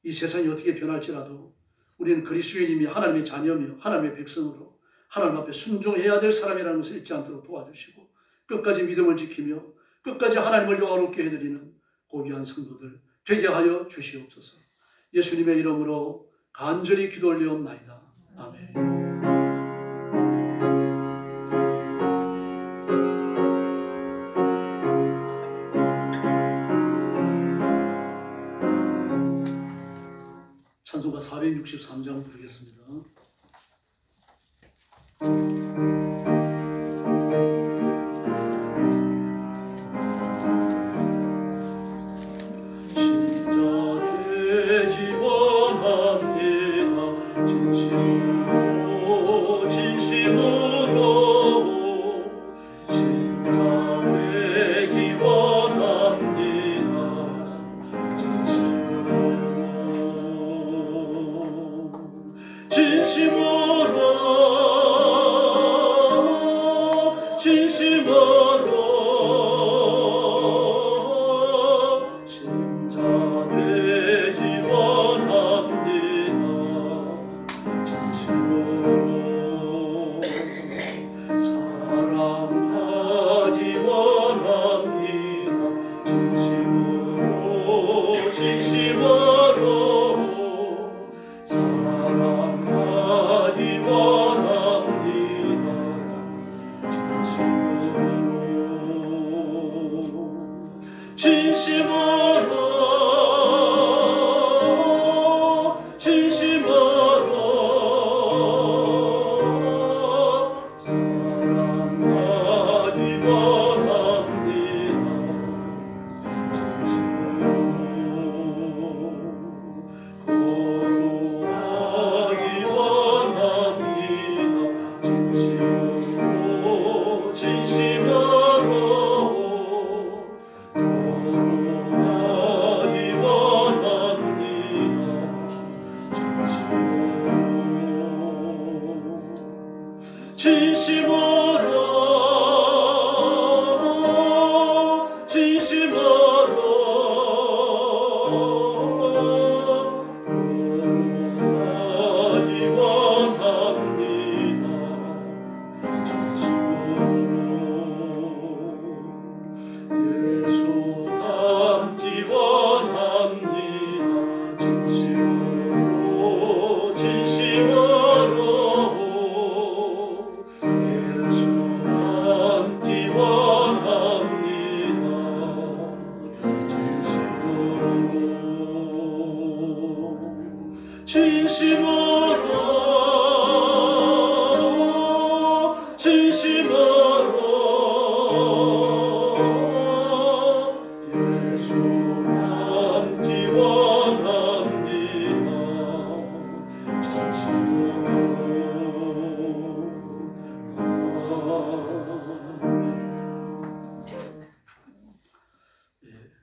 이 세상이 어떻게 변할지라도 우리는 그리스도인이며 하나님의 자녀며 하나님의 백성으로 하나님 앞에 순종해야 될 사람이라는 것을 잊지 않도록 도와주시고 끝까지 믿음을 지키며 끝까지 하나님을 영화롭게 해드리는 고귀한 성도들 되게 하여 주시옵소서. 예수님의 이름으로 간절히 기도 올리옵나이다. 아멘. 찬송가 463장 부르겠습니다.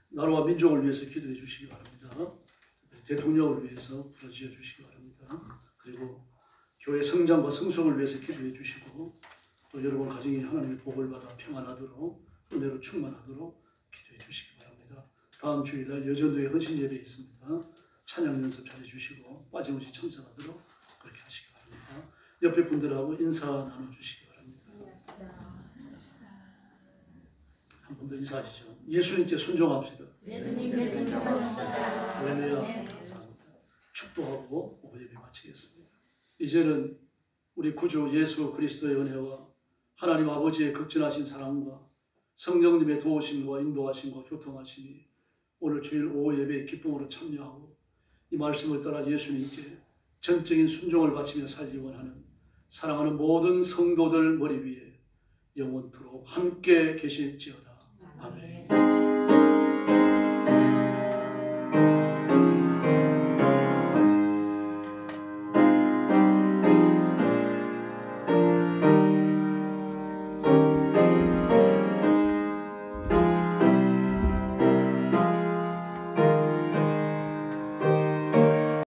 나라와 민족을 위해서 기도해 주시기 바랍니다. 대통령을 위해서 부르짖어 주시기 바랍니다. 그리고 교회 성장과 성숙을 위해서 기도해 주시고 또 여러분 가정이 하나님의 복을 받아 평안하도록 은혜로 충만하도록 기도해 주시기 바랍니다. 다음 주일날 여전도의 헌신 예배 있습니다. 찬양 연습 잘 해주시고 빠짐없이 참석하도록 그렇게 하시기 바랍니다. 옆에 분들하고 인사 나눠주시기 바랍니다. 한 번 더 인사하시죠. 예수님께 순종합시다. 예수님께 순종합시다. 할렐루야. 축도하고 오후 예배 마치겠습니다. 이제는 우리 구주 예수 그리스도의 은혜와 하나님 아버지의 극진하신 사랑과 성령님의 도우심과 인도하심과 교통하심이 오늘 주일 오후 예배의 기쁨으로 참여하고 이 말씀을 따라 예수님께 전적인 순종을 바치며 살기 원하는 사랑하는 모든 성도들 머리 위에 영원토록 함께 계실지어다. 아멘.